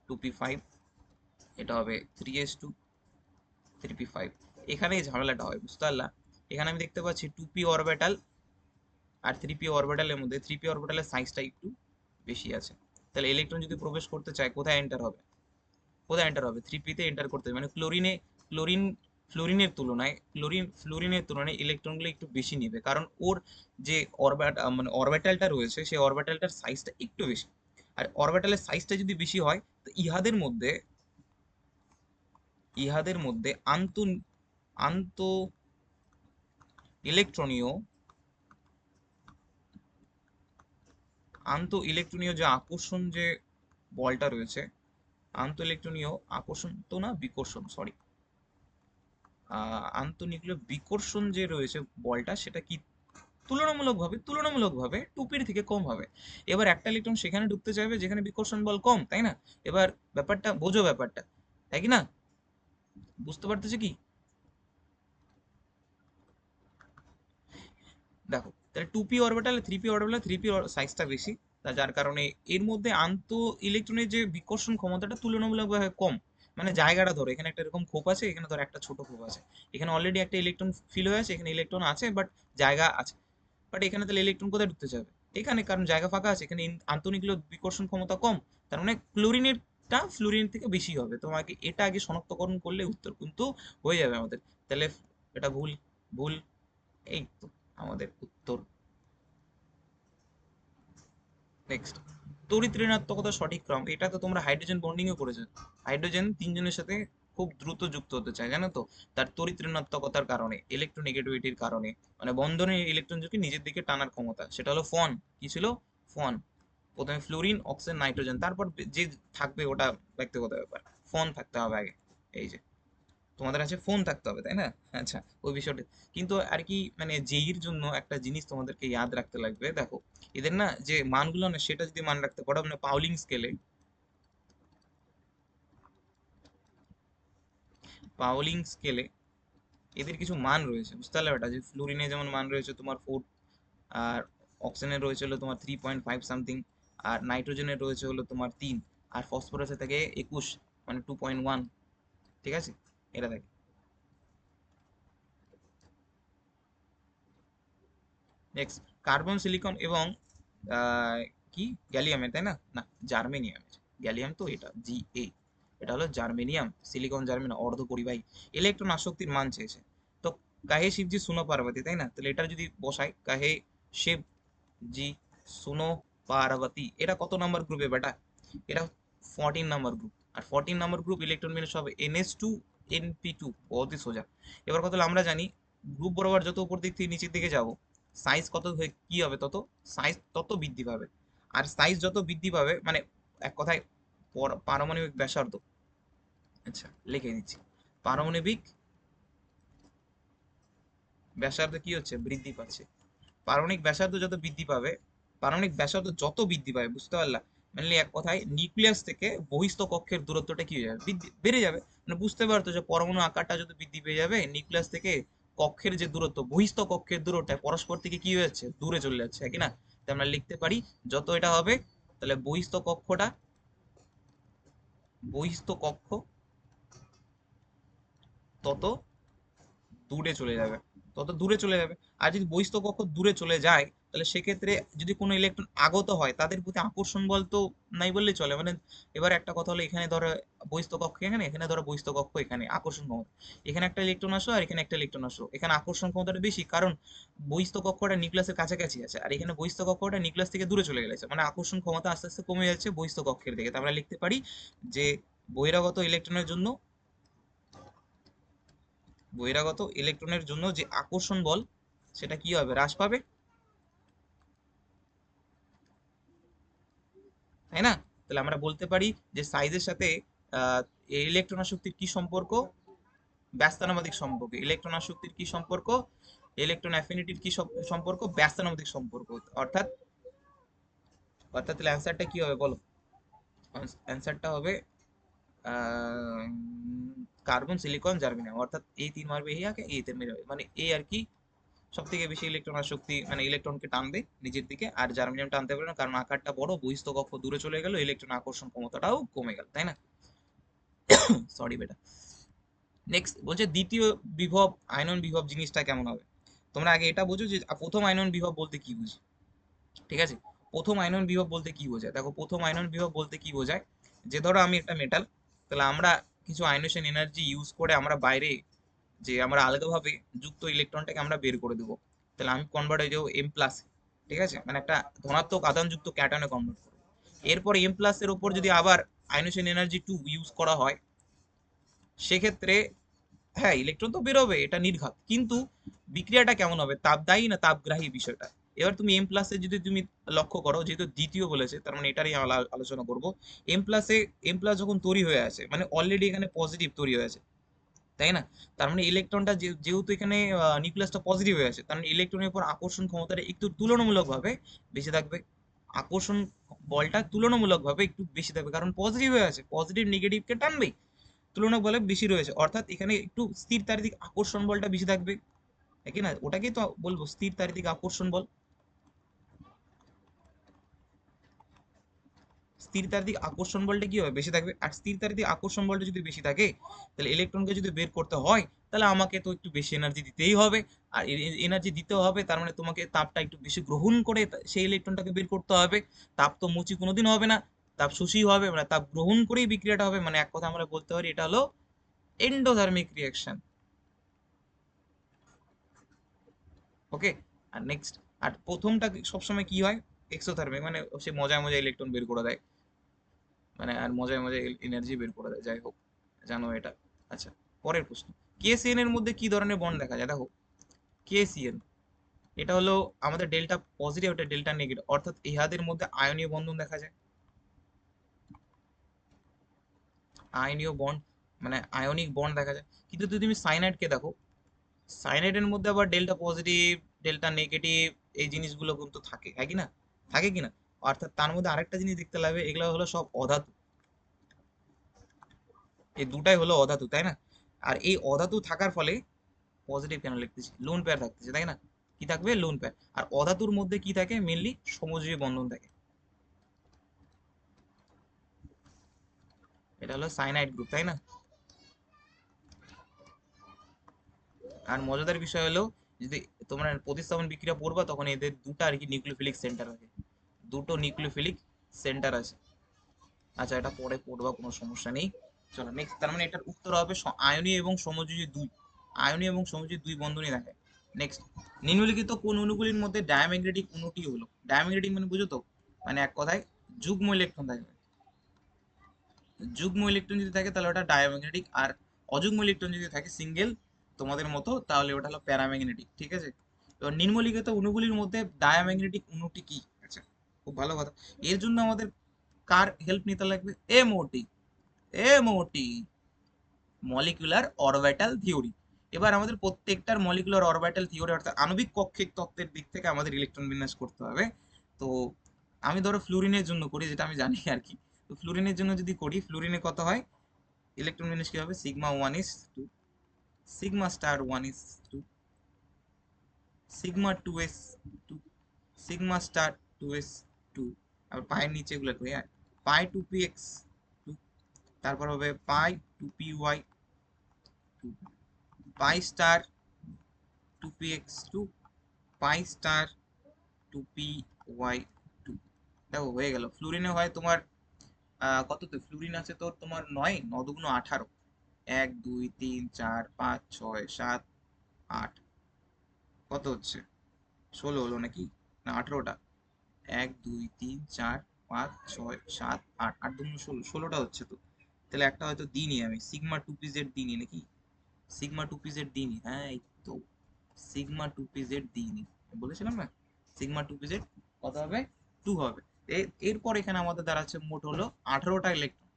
2p5, এটা হবে 3s2 3p5। এখানে এই ঝামেলাটা হয়, বুঝতে পারলা? এখানে আমি দেখতে পাচ্ছি 2p অরবিটাল আর 3p অরবিটালের মধ্যে 3p অরবিটালের সাইজটা একটু বেশি আছে। তাহলে ইলেকট্রন যদি প্রবেশ করতে চায়, কোথায় এন্টার হবে? কোথায় এন্টার হবে? 3p-তে এন্টার করতে হবে। মানে ক্লোরিন ফ্লোরিনের তুলনায় ইলেকট্রনগুলো একটু বেশি নেবে, কারণ ওর যে মানে অরবিটালটা রয়েছে, সেই অরবিটালটার সাইজটা একটু বেশি। আর অরবিটালের সাইজটা যদি বেশি হয়, তো ইহাদের মধ্যে আন্ত ইলেকট্রনীয় যে আকর্ষণ, যে বলটা রয়েছে, আন্ত ইলেকট্রনীয় আকর্ষণ তো না, বিকর্ষণ, সরি, আন্তঃনিউক্লিয় বিকর্ষণ যে রয়েছে বলটা, সেটা কি তুলনামূলকভাবে টুপির থেকে কম হবে। এবার একটা ইলেকট্রন সেখানে ঢুকতে চাইবে যেখানে বিকর্ষণ বল কম, তাই না? এবার ব্যাপারটা বোঝো, ব্যাপারটা, তাই কি না? বুঝতে পারতেছে কি? দেখো, তাহলে 3p অরবিটালে 3p সাইজটা বেশি, তা যার কারণে এর মধ্যে ইলেকট্রনের যে বিকর্ষণ ক্ষমতাটা তুলনামূলকভাবে কম। মানে জায়গাটা ধরো, এখানে একটা এরকম খোপ আছে, এখানে ধরো একটা ছোট খোপ আছে, এখানে অলরেডি একটা ইলেকট্রন ফিল হয়ে আছে, এখানে ইলেকট্রন আছে, বাট জায়গা আছে। বাট এখানে তাহলে ইলেকট্রন কোথায় ঢুকতে যাবে? এখানে, কারণ জায়গা ফাঁকা আছে, এখানে আন্তঃনিউক্লিয় বিকর্ষণ ক্ষমতা কম। তার মানে ক্লোরিনেরটা ফ্লোরিনের থেকে বেশি হবে। তোমাকে এটা আগে শনাক্তকরণ করলে উত্তর কিন্তু হয়ে যাবে আমাদের। তাহলে এটা ভুল, ভুল। এই তো আমাদের উত্তর। নেক্সট, তড়িৎ ঋণাত্মকতা সঠিক ক্রম, এটা তো তোমরা হাইড্রোজেন বন্ডিং এ পড়েছো। হাইড্রোজেন তিনজনের সাথে খুব দ্রুত যুক্ত হতে চায়, জানো তো? তার তড়িৎ ঋণাত্মকতার কারণে, ইলেকট্রোনেগেটিভিটির কারণে, মানে বন্ধনের ইলেকট্রনকে নিজের দিকে টানার ক্ষমতা, সেটা হলো ফন। কি ছিল? ফন। প্রথমে ফ্লোরিন, অক্সিজেন, নাইট্রোজেন, তারপর যে থাকবে ওটা ব্যক্তিগত ব্যাপার। ফোন থাকতে হবে আগে। এই যে তোমাদের কাছে ফোন থাকতে হবে, তাই না? আচ্ছা, ওই বিষয়টা কিন্তু আর কি, মানে জেইর জন্য একটা জিনিস তোমাদেরকে ইয়াদ রাখতে লাগবে। দেখো, এদের না যে মানগুলো না, সেটা যদি মান রাখতে পারো, মানে পাউলিং স্কেলে এদের কিছু মান রয়েছে, বুঝতে পারলে বেটা? যে ফ্লোরিনে যেমন মান রয়েছে তোমার 4, আর অক্সিজেনের রয়েছে হলো তোমার 3.5 সামথিং, আর নাইট্রোজেনের রয়েছে হলো তোমার 3, আর ফসফরাসে থাকে 21, মানে 2.1। ঠিক আছে, এটা দেখ। নেক্সট, কার্বন, সিলিকন এবং আহ, কি, গ্যালিয়ামের, তাই না? না, জার্মেনিয়ামের। গ্যালিয়াম তো এটা এটা হলো জার্মেনিয়াম, সিলিকন জার্মেনিয়াম, অর্ধ পরিবাহী। ইলেকট্রন আসক্তির মান চেয়েছে। তো কাহে শিবজি সুনো পার্বতী, তাই না? তাহলে এটা যদি বসাই, কাহে শিবজি সুনো পার্বতী, এটা কত নাম্বার গ্রুপে বেটা? এটা 14 নাম্বার গ্রুপ। আর 14 নাম্বার গ্রুপ ইলেকট্রন বিন্যাস হবে NH2 NP2, বহুতই সোজা। এবার কথা হলো, আমরা জানি গ্রুপ বরাবর যত উপর দিক থেকে নিচের দিকে যাব, সাইজ কত হয়ে কি হবে, সাইজ তত বৃদ্ধি পাবে। আর সাইজ যত বৃদ্ধি পাবে, মানে এক কথায় পারমাণবিক ব্যাসার্ধ, আচ্ছা লিখে দিচ্ছি, পারমাণবিক ব্যাসার্ধ কি হচ্ছে? বৃদ্ধি পাচ্ছে। পারমাণবিক ব্যাসার্ধ যত বৃদ্ধি পাবে, বুঝতে পারলা? মানে এক কথায় নিউক্লিয়াস থেকে বহিস্থ কক্ষের দূরত্বটা কি হয়ে যাবে? বেড়ে যাবে। মানে বুঝতে পারতো যে পরমাণু আকারটা যত বৃদ্ধি পেয়ে যাবে নিউক্লিয়াস থেকে, কক্ষের যে দূরত্ব, বহিস্থ কক্ষের দূরত্বটা পরস্পর থেকে কি হয়ে যাচ্ছে, দূরে চলে যাচ্ছে, কি না? তাই আমরা লিখতে পারি যত এটা হবে, তাহলে বহিস্থ কক্ষ তত দূরে চলে যাবে, তত দূরে চলে যাবে। আর যদি বহিস্থ কক্ষ দূরে চলে যায়, তাহলে সেক্ষেত্রে যদি কোনো ইলেকট্রন আগত হয়, তাদের প্রতি আকর্ষণ বল তো নাই বললেই চলে। মানে এবার একটা কথা হলো, এখানে ধরো বহিস্থ কক্ষ এখানে, এখানে ধরো বহিস্থ কক্ষ এখানে, আকর্ষণ ক্ষমতা এখানে একটা ইলেকট্রন আসলো আর এখানে একটা ইলেকট্রন আসলো, এখানে আকর্ষণ ক্ষমতাটা বেশি, কারণ বহিস্থ কক্ষটা নিউক্লিয়াসের কাছাকাছি আছে, আর এখানে বহিস্থ কক্ষটা নিউক্লিয়াস থেকে দূরে চলে গেছে, মানে আকর্ষণ ক্ষমতা আস্তে আস্তে কমে যাচ্ছে বহিস্থ কক্ষের দিকে। তা আমরা লিখতে পারি যে বহিরাগত ইলেকট্রনের জন্য যে আকর্ষণ বল, সেটা কি হবে, হ্রাস পাবে, তাই না? তাহলে আমরা বলতে পারি যে সাইজের সাথে ইলেকট্রন আসক্তির কি সম্পর্ক, ব্যস্তানুপাতিক সম্পর্ক। ইলেকট্রন আসক্তির কি সম্পর্ক, ইলেকট্রন অ্যাফিনিটির কি সম্পর্ক, ব্যস্তানুপাতিক সম্পর্ক। অর্থাৎ অর্থাৎ তাহলে অ্যান্সারটা কি হবে বলো? অ্যান্সারটা হবে কার্বন, সিলিকন, জার্মেনিয়াম। অর্থাৎ এই তিন মারবে এই আগে, এই তিন মারবে, মানে এই আর কি সব থেকে বেশি ইলেকট্রন আসক্তি, মানে ইলেকট্রনকে টানবে নিজের দিকে। আর জার্মেনিয়াম টানতে পারবে না, কারণ আকারটা বড়, বহিস্থ কক্ষ দূরে চলে গেল, ইলেকট্রন আকর্ষণ ক্ষমতাটাও কমে গেল, তাই না? সরি বেটা। নেক্সট বলছে দ্বিতীয় বিভব, আয়নন বিভব জিনিসটা কেমন হবে। তোমরা আগে এটা বোঝো যে প্রথম আয়নন বিভব বলতে কি বুঝি, ঠিক আছে? প্রথম আয়নন বিভব বলতে কি বোঝায়, দেখো প্রথম আয়নন বিভব বলতে কি বোঝায়, যে ধরো আমি একটা মেটাল, তাহলে আমরা কিছু আয়নেশন এনার্জি ইউজ করে আমরা বাইরে যে আমরা আলাদাভাবে যুক্ত ইলেকট্রনটাকে আমরা বের করে দেবো, তাহলে আমি কনভার্ট হয়ে যাবো এম প্লাস, ঠিক আছে, মানে একটা ধনাত্মক আধানযুক্ত ক্যাটনে কনভার্ট করবো। এরপর এম প্লাস এর উপর যদি আবার আয়নেশন এনার্জি টু ইউজ করা হয়, সেক্ষেত্রে হ্যাঁ ইলেকট্রন তো বেরোবে, এটা নির্ঘাত, কিন্তু বিক্রিয়াটা কেমন হবে, তাপদায়ী না তাপগ্রাহী বিষয়টা। এবার তুমি এম প্লাসে যদি তুমি লক্ষ্য করো, যেহেতু দ্বিতীয় বলেছে তার মানে এটারই আলোচনা করব। এম প্লাস যখন তৈরি হয়ে আছে, মানে অলরেডি এখানে পজিটিভ তৈরি হয়ে আছে, তাই না? তার মানে ইলেকট্রনটা যেহেতু এখানে নিউক্লিয়াসটা পজিটিভ হয়ে আছে, তার মানে ইলেকট্রনের উপর আকর্ষণ ক্ষমতাটা একটু তুলনামূলকভাবে বেশি থাকবে। আকর্ষণ বলটা তুলনামূলকভাবে একটু বেশি থাকবে, কারণ পজিটিভ হয়ে আছে, পজিটিভ নেগেটিভকে টানবে, তুলনামূলক বেশি রয়েছে, অর্থাৎ এখানে একটু স্থির তারিতিক আকর্ষণ বলটা বেশি থাকবে, তাই না? ওটাকেই তো বলবো স্থির তারিতিক আকর্ষণ বল। স্থির তারিতিক আকর্ষণ বলটা কি হবে, বেশি থাকবে। আর স্থির তারিতিক আকর্ষণ বলটা যদি বেশি থাকে, তাহলে ইলেকট্রনকে যদি বের করতে হয়, তাহলে আমাকে তো একটু বেশি এনার্জি দিতেই হবে। আর এনার্জি দিতে হবে, তার মানে তোমাকে তাপটা একটু বেশি গ্রহণ করে সেই ইলেকট্রনটাকে বের করতে হবে। তাপ তো মুচি কোনোদিন হবে না, তাপ শোষী হবে, মানে তাপ গ্রহণ করেই বিক্রিয়াটা হবে। মানে এক কথা আমরা বলতে পারি এটা হলো এন্ডোথার্মিক রিয়াকশন। ওকে। আর নেক্সট, আর প্রথমটা সবসময় কি হয়, এক্সোথার্মিক, মানে সে মজায় মজায় ইলেকট্রন বের করে দেয়, মানে আর মজায় মজায় এনার্জি বের করে দেয়, যাই হোক, জানো এটা। আচ্ছা, পরের প্রশ্ন, কেসিএন এর মধ্যে কি ধরনের বন্ড দেখা যায়, দেখো কেসিএন, এটা হলো আমাদের ডেল্টা পজিটিভ, এটা ডেল্টা নেগেটিভ, অর্থাৎ ইহাদের মধ্যে আয়নীয় বন্ধন দেখা যায়। আয়নীয় বন্ড মানে আয়নিক বন্ড দেখা যায়, কিন্তু যদি তুমি সাইনাইডকে দেখো, সাইনাইডের মধ্যে আবার ডেল্টা পজিটিভ, ডেল্টা নেগেটিভ, এই জিনিসগুলো কিন্তু থাকে, হ্যাঁ কি না, থাকে কি না? অর্থাৎ তার মধ্যে আরেকটা জিনিস দেখতে লাগবে, এগুলো হলো সব অধাতু, এই দুটাই হলো অধাতু, তাই না? আর এই অধাতু থাকার ফলে, পজিটিভ কেন লিখতেছি, লোন পেয়ার থাকতেছে, তাই না? কি থাকবে, লোন পেয়ার। আর অধাতুর মধ্যে কি থাকে, মেনলি সমযোজী বন্ধন থাকে। এটা হলো সাইনাইড গ্রুপ, তাই না? আর মজাদার বিষয় হলো, যদি তোমরা প্রতিস্থাপন বিক্রিয়া পড়বা, তখন এদের দুটো আর কি নিউক্লিওফিলিক সেন্টার আছে, দুটো নিউক্লিওফিলিক সেন্টার আছে। আচ্ছা, এটা পরে পড়বা, কোনো সমস্যা নেই। চলো নেক্সট, তার মানে এটার উত্তর হবে আয়নীয় এবং সমযোজী দুই, আয়নীয় এবং সমযোজী দুই বন্ধনই দেখায়। নেক্সট, নিম্নলিখিত কোন অণুগুলির মধ্যে ডায়াম্যাগনেটিক অণুটি হলো, ডায়াম্যাগনেটিক মানে বুঝো তো, মানে এক কথায় যুগ্ম ইলেকট্রন থাকবে। যুগ্ম ইলেকট্রন যদি থাকে তাহলে ওটা ডায়াম্যাগনেটিক, আর অযুগ্ম ইলেকট্রন যদি থাকে সিঙ্গেল তোমাদের মতো, তাহলে ওটা হলো প্যারাম্যাগনেটিক, ঠিক আছে? এবার নিম্নলিখিত অণুগুলির মধ্যে ডায়াম্যাগনেটিক অণুটি কি? আচ্ছা, খুব ভালো কথা। এর জন্য আমাদের কার হেল্প নিতে লাগবে, MOT, MOT, molecular orbital theory. এবার আমাদের প্রত্যেকটার মলিকুলার অরবিটাল থিওরি, অর্থাৎ আণবিক কক্ষিক তত্ত্বের দিক থেকে আমাদের ইলেকট্রন বিন্যাস করতে হবে। তো আমি ধরো ফ্লুরিনের জন্য করি, যেটা আমি জানি আর কি। তো ফ্লুরিনের জন্য যদি করি, ফ্লুরিনে কত হয়, ইলেকট্রন বিন্যাস কি হবে, sigma one S two, sigma star one S two, sigma two S two, sigma star two S two, আবার পায়ের নিচে এগুলো করি, হ্যাঁ, pi two P X two, তারপর হবে pi two P Y two, pi star two P X two, pi star two P Y two. দেখো হয়ে গেল। ফ্লুরিনে হয় তোমার কত, তো ফ্লুরিন আছে তোর তোমার 9, 9 দুগুণ 18, 1 2 3 4 5 6 7 8, কত হচ্ছে, 16 হলো নাকি, না 18টা, 1 2 3 4 5 6 7 8, 8 দুগুণ 16, 16টা হচ্ছে তো। তাহলে একটা হয়তো দিনই আমি সিগমা টু পি জেড দিনই নাকি, সিগমা টু পি জেড দিনই, হ্যাঁ এই তো সিগমা টু পি জেড দিনই বলেছিলাম না, সিগমা টু পি জেড কত হবে, 2 হবে। এরপর এখানে আমাদের দাঁড়াচ্ছে মোট হলো 18টা ইলেকট্রন।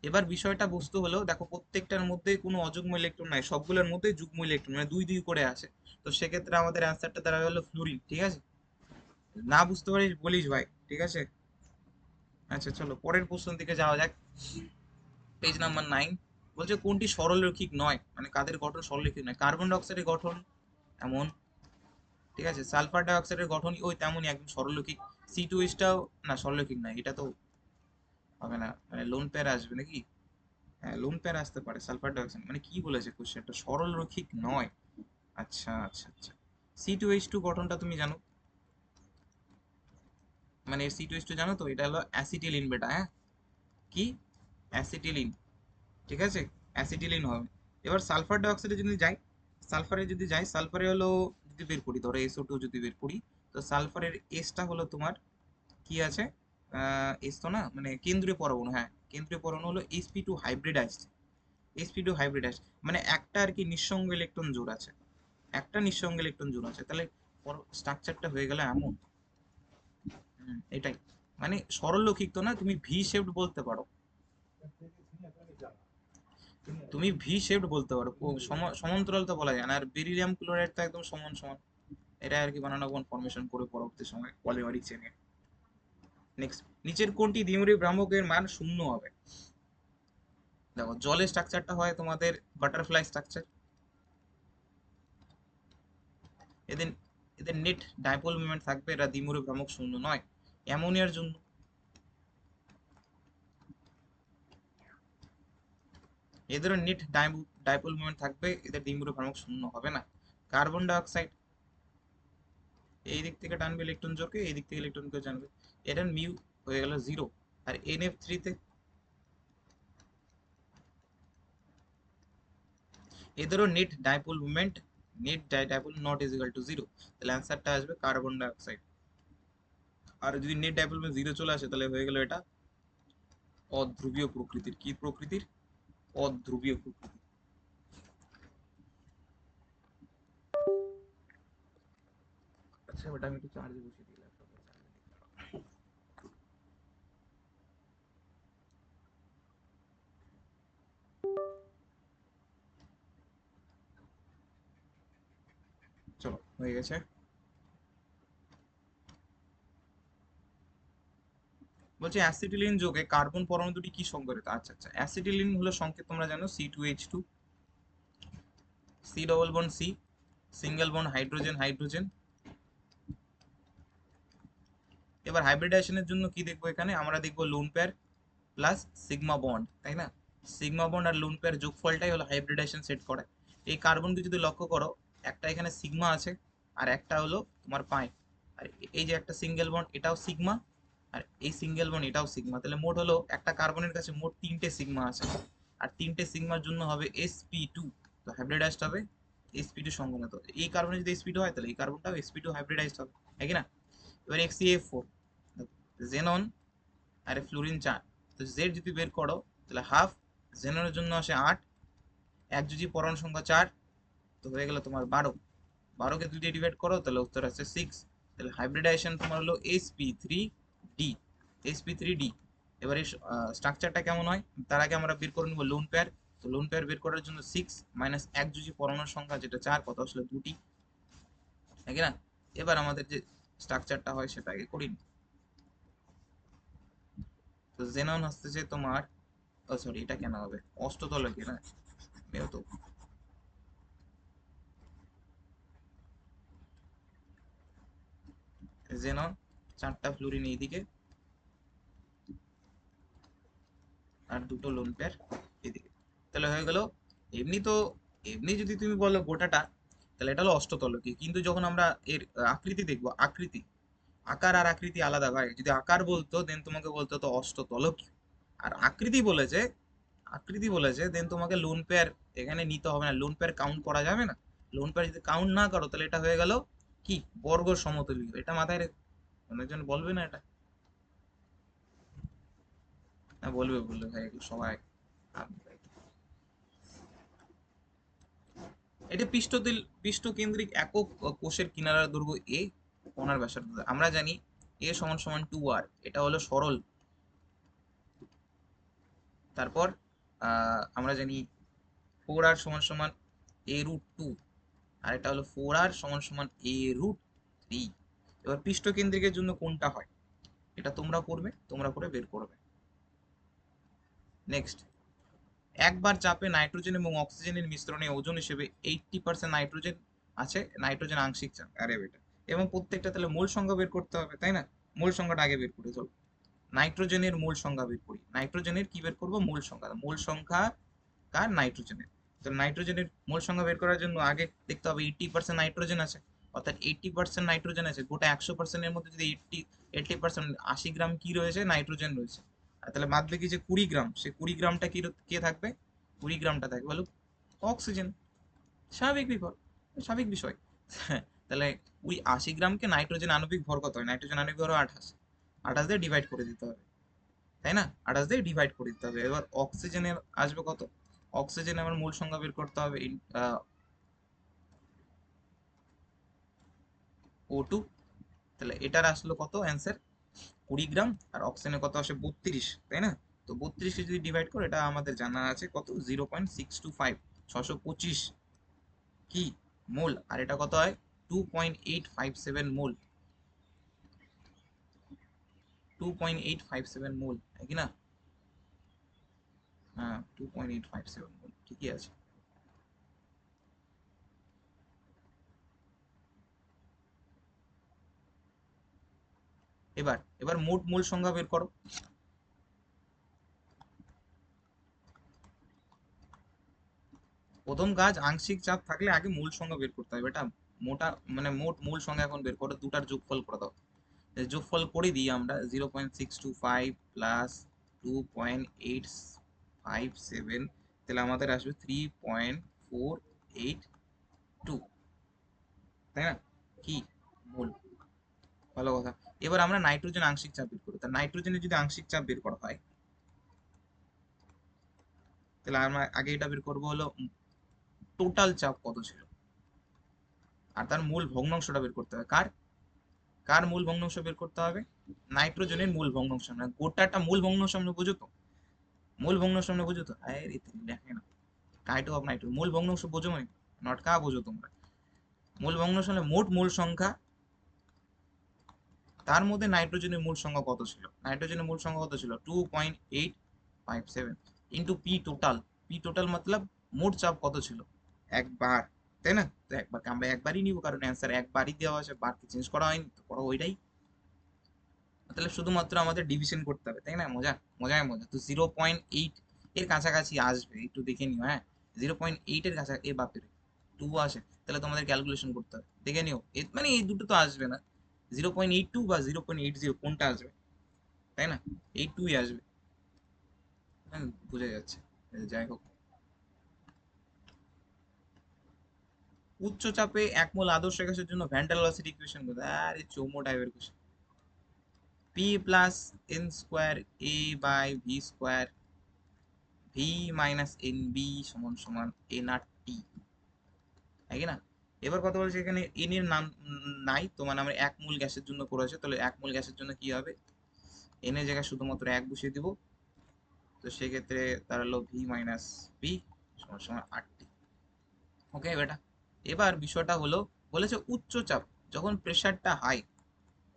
এবার বিষয়টা বুঝতে হলো, দেখো প্রত্যেকটার মধ্যে কোনো অযুগ্ম ইলেকট্রন নাই, সবগুলোর মধ্যে যুগ্ম ইলেকট্রন, মানে দুই দুই করে আসে। তো সেক্ষেত্রে আমাদের অ্যান্সারটা দাঁড়াবে হলো ফ্লুরিন, ঠিক আছে। না বুঝতে পারিস বলিস ভাই, ঠিক আছে। আচ্ছা চলো পরের প্রশ্ন দিকে যাওয়া যাক। পেজ নাম্বার 9 বলছে কোনটি সরলরৈখিক নয়, মানে কাদের গঠন সরলরৈখিক নয়, কার্বন ডাই অক্সাইডের গঠন এমন, ঠিক আছে, সালফার ডাই অক্সাইডের গঠন ওই তেমনই একদম সরলরৈখিক, সি টু এইচটাও না সরলরৈখিক নয়, এটা তো হবে না, মানে লোন পেয়ার আসবে নাকি, হ্যাঁ লোন পেয়ার আসতে পারে, সালফার ডাই অক্সাইড মানে কি বলেছে কোশ্চেনটা, সরলরৈখিক নয়। আচ্ছা আচ্ছা আচ্ছা, সি টু এইচ টু গঠনটা তুমি জানো, মানে সি টু এইচ টু জানো তো, এটা হলো অ্যাসিটিলিন বেটা, হ্যাঁ কি অ্যাসিটিলিন, ঠিক আছে, অ্যাসিটিলিন হবে। এবার সালফার ডাই অক্সাইডে যদি যাই, সালফারে যদি যাই, সালফারে হলো যদি বের করি ধরো এসও টু যদি বের করি, তো সালফারের এসটা হলো তোমার কি আছে, এস তো না, মানে কেন্দ্রীয় পরমাণু, হ্যাঁ কেন্দ্রীয় পরমাণু হলো sp2 two hybridised, sp2 hybridised, মানে একটা আর কি নিঃসঙ্গ ইলেকট্রন জোড় আছে, একটা নিঃসঙ্গ ইলেকট্রন জোড় আছে, তাহলে স্ট্রাকচারটা হয়ে গেল এমন। এটাই, মানে সরলরৈখিক তো না, তুমি ভি শেপড বলতে পারো, তুমি ভি শেপড বলতে পারো, সমান্তরাল তো বলা যায় না, আর বেরিলিয়াম ক্লোরাইড তো একদম সমান সমান, এটা আর কি বানানো কোন ফরমেশন করে পরবর্তী সময় পলিমারিক চেনে। নেক্সট, নিচের কোনটি দ্বিমেরু ভ্রামকের মান শূন্য হবে, দেখো জলের স্ট্রাকচারটা হয় তোমাদের বাটারফ্লাই স্ট্রাকচার, এদের এদের নেট ডাইপোল মোমেন্ট থাকবে, এরা দ্বিমেরু ভ্রামক শূন্য নয়। অ্যামোনিয়ার জন্য এদেরও নেট ডাইপোল মোমেন্ট থাকবে, এদের দ্বিমেরু ভ্রামক শূন্য হবে না। কার্বন ডাই অক্সাইড এই দিক থেকে টানবে ইলেকট্রন জোরকে, এই দিক থেকে ইলেকট্রনকে টানবে, এটার মিউ হয়ে গেল 0। আর NF3 তে এদেরও net dipole moment, net dipole not is equal two 0, তাহলে অ্যান্সারটা আসবে কার্বন ডাই অক্সাইড। আর যদি নেট ডাইপোল মোমেন্ট 0 চলে আসে তাহলে হয়ে গেল এটা অধ্রুবীয় প্রকৃতির, কি প্রকৃতির, অধ্রুবীয় প্রকৃতির। আচ্ছা ওটা আমি একটু চার্জে বসিয়ে দিই ল্যাপটপে। চলো হয়ে গেছে। বলছে অ্যাসিটিলিন যোগে কার্বন পরমাণু দুটি কি সংকরিত, আচ্ছা আচ্ছা, অ্যাসিটিলিন হলো সংকেত তোমরা জানো C2H2, C double bond C, single bond hydrogen hydrogen. এবার হাইব্রিডাইজেশনের জন্য কি দেখবো, এখানে আমরা দেখবো lone pair plus sigma bond, তাই না, সিগমা বন্ড আর লোন পেয়ার যোগফলটাই হলো হাইব্রিডাইজেশন সেট করে। এই কার্বনকে যদি লক্ষ্য করো, একটা এখানে সিগমা আছে, আর একটা হলো তোমার পাই, আর এই যে একটা সিঙ্গেল বন্ড এটাও সিগমা, আর এই সিঙ্গেল বন্ড এটাও সিগমা, তাহলে মোট হলো একটা কার্বনের কাছে মোট 3টে সিগমা আছে, আর 3টে সিগমার জন্য হবে sp2, তো হাইব্রিডাইজড হবে sp2 সংক্রান্ত, এই কার্বনে যদি sp2 হয় তাহলে এই কার্বনটাও sp2 হাইব্রিডাইজড হবে, তাই কি না। এবার XeF4, জেনন আর ফ্লুরিন 4, তো জেড যদি বের করো তাহলে হাফ, জেননের জন্য আসে 8, একযোজি পরমাণু সংখ্যা 4, তো হয়ে গেল তোমার 12, 12কে 2 দিয়ে ডিভাইড করো তাহলে উত্তর আসছে 6, তাহলে হাইব্রিডাইজেশন তোমার হলো sp3d, sp3d। এবারে স্ট্রাকচারটা কেমন হয় তার আগে আমরা বের করে নেবো লোন পেয়ার, তো লোন পেয়ার বের করার জন্য 6 মাইনাস একযোজি পরমাণুর সংখ্যা যেটা 4, কত আসলে 2টি, নাকি না। এবার আমাদের যে স্ট্রাকচারটা হয় সেটা আগে করি। তো জেনন হচ্ছে তোমার, ও সরি এটা কেন হবে অষ্টতলে কি না, এও তো জেনন 4টা ফ্লুরিন এইদিকে আর 2টো লোন পেয়ার এদিকে। তাহলে হয়ে গেল। এমনি তো, এমনি যদি তুমি বলো গোটাটা, তাহলে এটা হলো অষ্টতলকি। কিন্তু যখন আমরা এর আকৃতি দেখবো, আকৃতি, আকার আর আকৃতি আলাদা ভাই। যদি আকার বলতো দেন তোমাকে বলতো তো অষ্টতলকি। আর আকৃতি বলেছে, আকৃতি বলেছে দেন তোমাকে লোন পেয়ার এখানে নিতে হবে না, লোন পেয়ার কাউন্ট করা যাবে না। লোন পেয়ার যদি কাউন্ট না করো তাহলে এটা হয়ে গেল কি বর্গ সমতুল্য। এটা মাথায় রেখে অনেকজন বলবে না এটা? না বলবে, বলবে ভাই এগুলো সবাই। এটা পৃষ্ঠকেন্দ্রিক একক কোষের কিনারার দৈর্ঘ্য এ, কোণার ব্যাসার্ধ। আমরা জানি এ সমান সমান 2r, এটা হলো সরল। তারপর আমরা জানি 4r সমান সমান a√2, আর এটা হলো 4r সমান সমান a√3। এবার পৃষ্ঠকেন্দ্রিকের জন্য কোনটা হয় এটা তোমরা করবে, তোমরা করে বের করবে। নেক্সট, একবার চাপে নাইট্রোজেন এবং অক্সিজেনের মিশ্রণে ওজন হিসেবে 80% নাইট্রোজেন আছে, নাইট্রোজেন আংশিক চাপ। আরে বেটা, এবং প্রত্যেকটা তাহলে মূল সংখ্যা বের করতে হবে, তাই না? মূল সংখ্যাটা আগে বের করে চলো। নাইট্রোজেনের মূল সংখ্যা বের করি। নাইট্রোজেনের কি বের করবো? মূল সংখ্যা। মূল সংখ্যা কার? নাইট্রোজেনের। তো নাইট্রোজেনের মূল সংখ্যা বের করার জন্য আগে দেখতে হবে 80% নাইট্রোজেন আছে। অর্থাৎ 80% নাইট্রোজেন আছে, গোটা 100%-এর মধ্যে যদি 80% 80 গ্রাম কি রয়েছে? নাইট্রোজেন রয়েছে। আর তাহলে বাদ বাকি যে 20 গ্রাম, সে 20 গ্রামটা কি কে থাকবে? 20 গ্রামটা থাকবে বলো অক্সিজেন। স্বাভাবিক বিপদ, স্বাভাবিক বিষয়। তাহলে ওই 80 গ্রামকে নাইট্রোজেন আণবিক ভর কত হয়? নাইট্রোজেন আণবিক ভর 28। 28 দিয়ে ডিভাইড করে দিতে হবে, তাই না? 28 দিয়ে ডিভাইড করে দিতে হবে। এবার অক্সিজেনের আসবে কত? অক্সিজেন আমার মূল সংখ্যা বের করতে হবে O2। তাহলে এটার আসলো কত অ্যান্সার? 20 গ্রাম। আর অক্সিজেনের কত আসে? 32, তাই না? তো 32কে যদি ডিভাইড করো, এটা আমাদের জানা আছে কত? 0.625, 625 কি মোল। আর এটা কত হয়? 2.857 মোল। 2.857 মোল, কি না? হ্যাঁ, 2.857 মোল, ঠিকই আছে। এবার এবার মোট মূল সংখ্যা বের করো। প্রথম কাজ, আংশিক চাপ থাকলে আগে মূল সংখ্যা বের করতে হবে। এটা মোটা মানে মোট মূল সংখ্যা এখন বের করো, দুটার যোগফল করে দাও। যোগফল করে দিই আমরা। 0.625 প্লাস 2.857, তাহলে আমাদের আসবে 3.482, তাই না? কি মূল। ভালো কথা। এবার আমরা নাইট্রোজেন আংশিক চাপ বের করি। তা নাইট্রোজেনের যদি আংশিক চাপ বের করা হয়, তাহলে আমরা আগে এটা বের করবো হলো টোটাল চাপ কত ছিল, আর তার মূল ভগ্নাংশটা বের করতে হবে। কার কার মূল ভগ্নাংশ বের করতে হবে? নাইট্রোজেনের মূল ভগ্নাংশ। না গোটাটা মূল ভগ্নাংশ আমরা বুঝো তো? মূল ভগ্নাংশ আমরা বুঝো তো? আরে তুমি দেখে না, কাইটো অফ নাইট্রো মূল ভগ্নাংশ বোঝো মানে নট কা বোঝো তোমরা? মূল ভগ্নাংশ হলে মোট মূল সংখ্যা, তার মধ্যে নাইট্রোজেনের মূল সংখ্যা কত ছিল? নাইট্রোজেনের মূল সংখ্যা কত ছিল? 2.857 into P total. P total মতলব মোট চাপ কত ছিল একবার, তাই না? তো একবার আমরা একবারই নিব, কারণ অ্যান্সার একবারই দেওয়া আছে, বারকে চেঞ্জ করা হয়নি, তো করো ওইটাই। তাহলে শুধুমাত্র আমাদের ডিভিশন করতে হবে, তাই না? মজা, মজায় মজা। তো 0.8 এর কাছাকাছি আসবে, একটু দেখে নিও। হ্যাঁ, 0.8 এর কাছা এ বাপের 2 আসে, তাহলে তোমাদের ক্যালকুলেশন করতে হবে, দেখে নিও। মানে এই দুটো তো আসবে না, 0.82 বা 0.80 কোনটা আসবে, তাই না? 82ই আসবে। হ্যাঁ, বুঝে যাচ্ছে। যাই হোক, উচ্চ চাপে এক মোল আদর্শ গ্যাসের জন্য ভ্যান ডার ওয়ালসের ইকুয়েশন কত? আরে চৌমো টাইপের question. P plus n square a by V square V minus n b সমান সমান এন আর টি, তাই কি না? এবার কথা বলছে এখানে এন এর নাম নাই তো, মানে আমরা এক মূল গ্যাসের জন্য করেছে, তাহলে এক মূল গ্যাসের জন্য কি হবে? এন এর জায়গায় শুধুমাত্র এক বসিয়ে দিব। তো সেক্ষেত্রে দাঁড়ালো ভি মাইনাস বি সমান সমান আর টি। ওকে বেটা, এবার বিষয়টা হলো, বলেছে উচ্চ চাপ যখন প্রেশারটা হাই,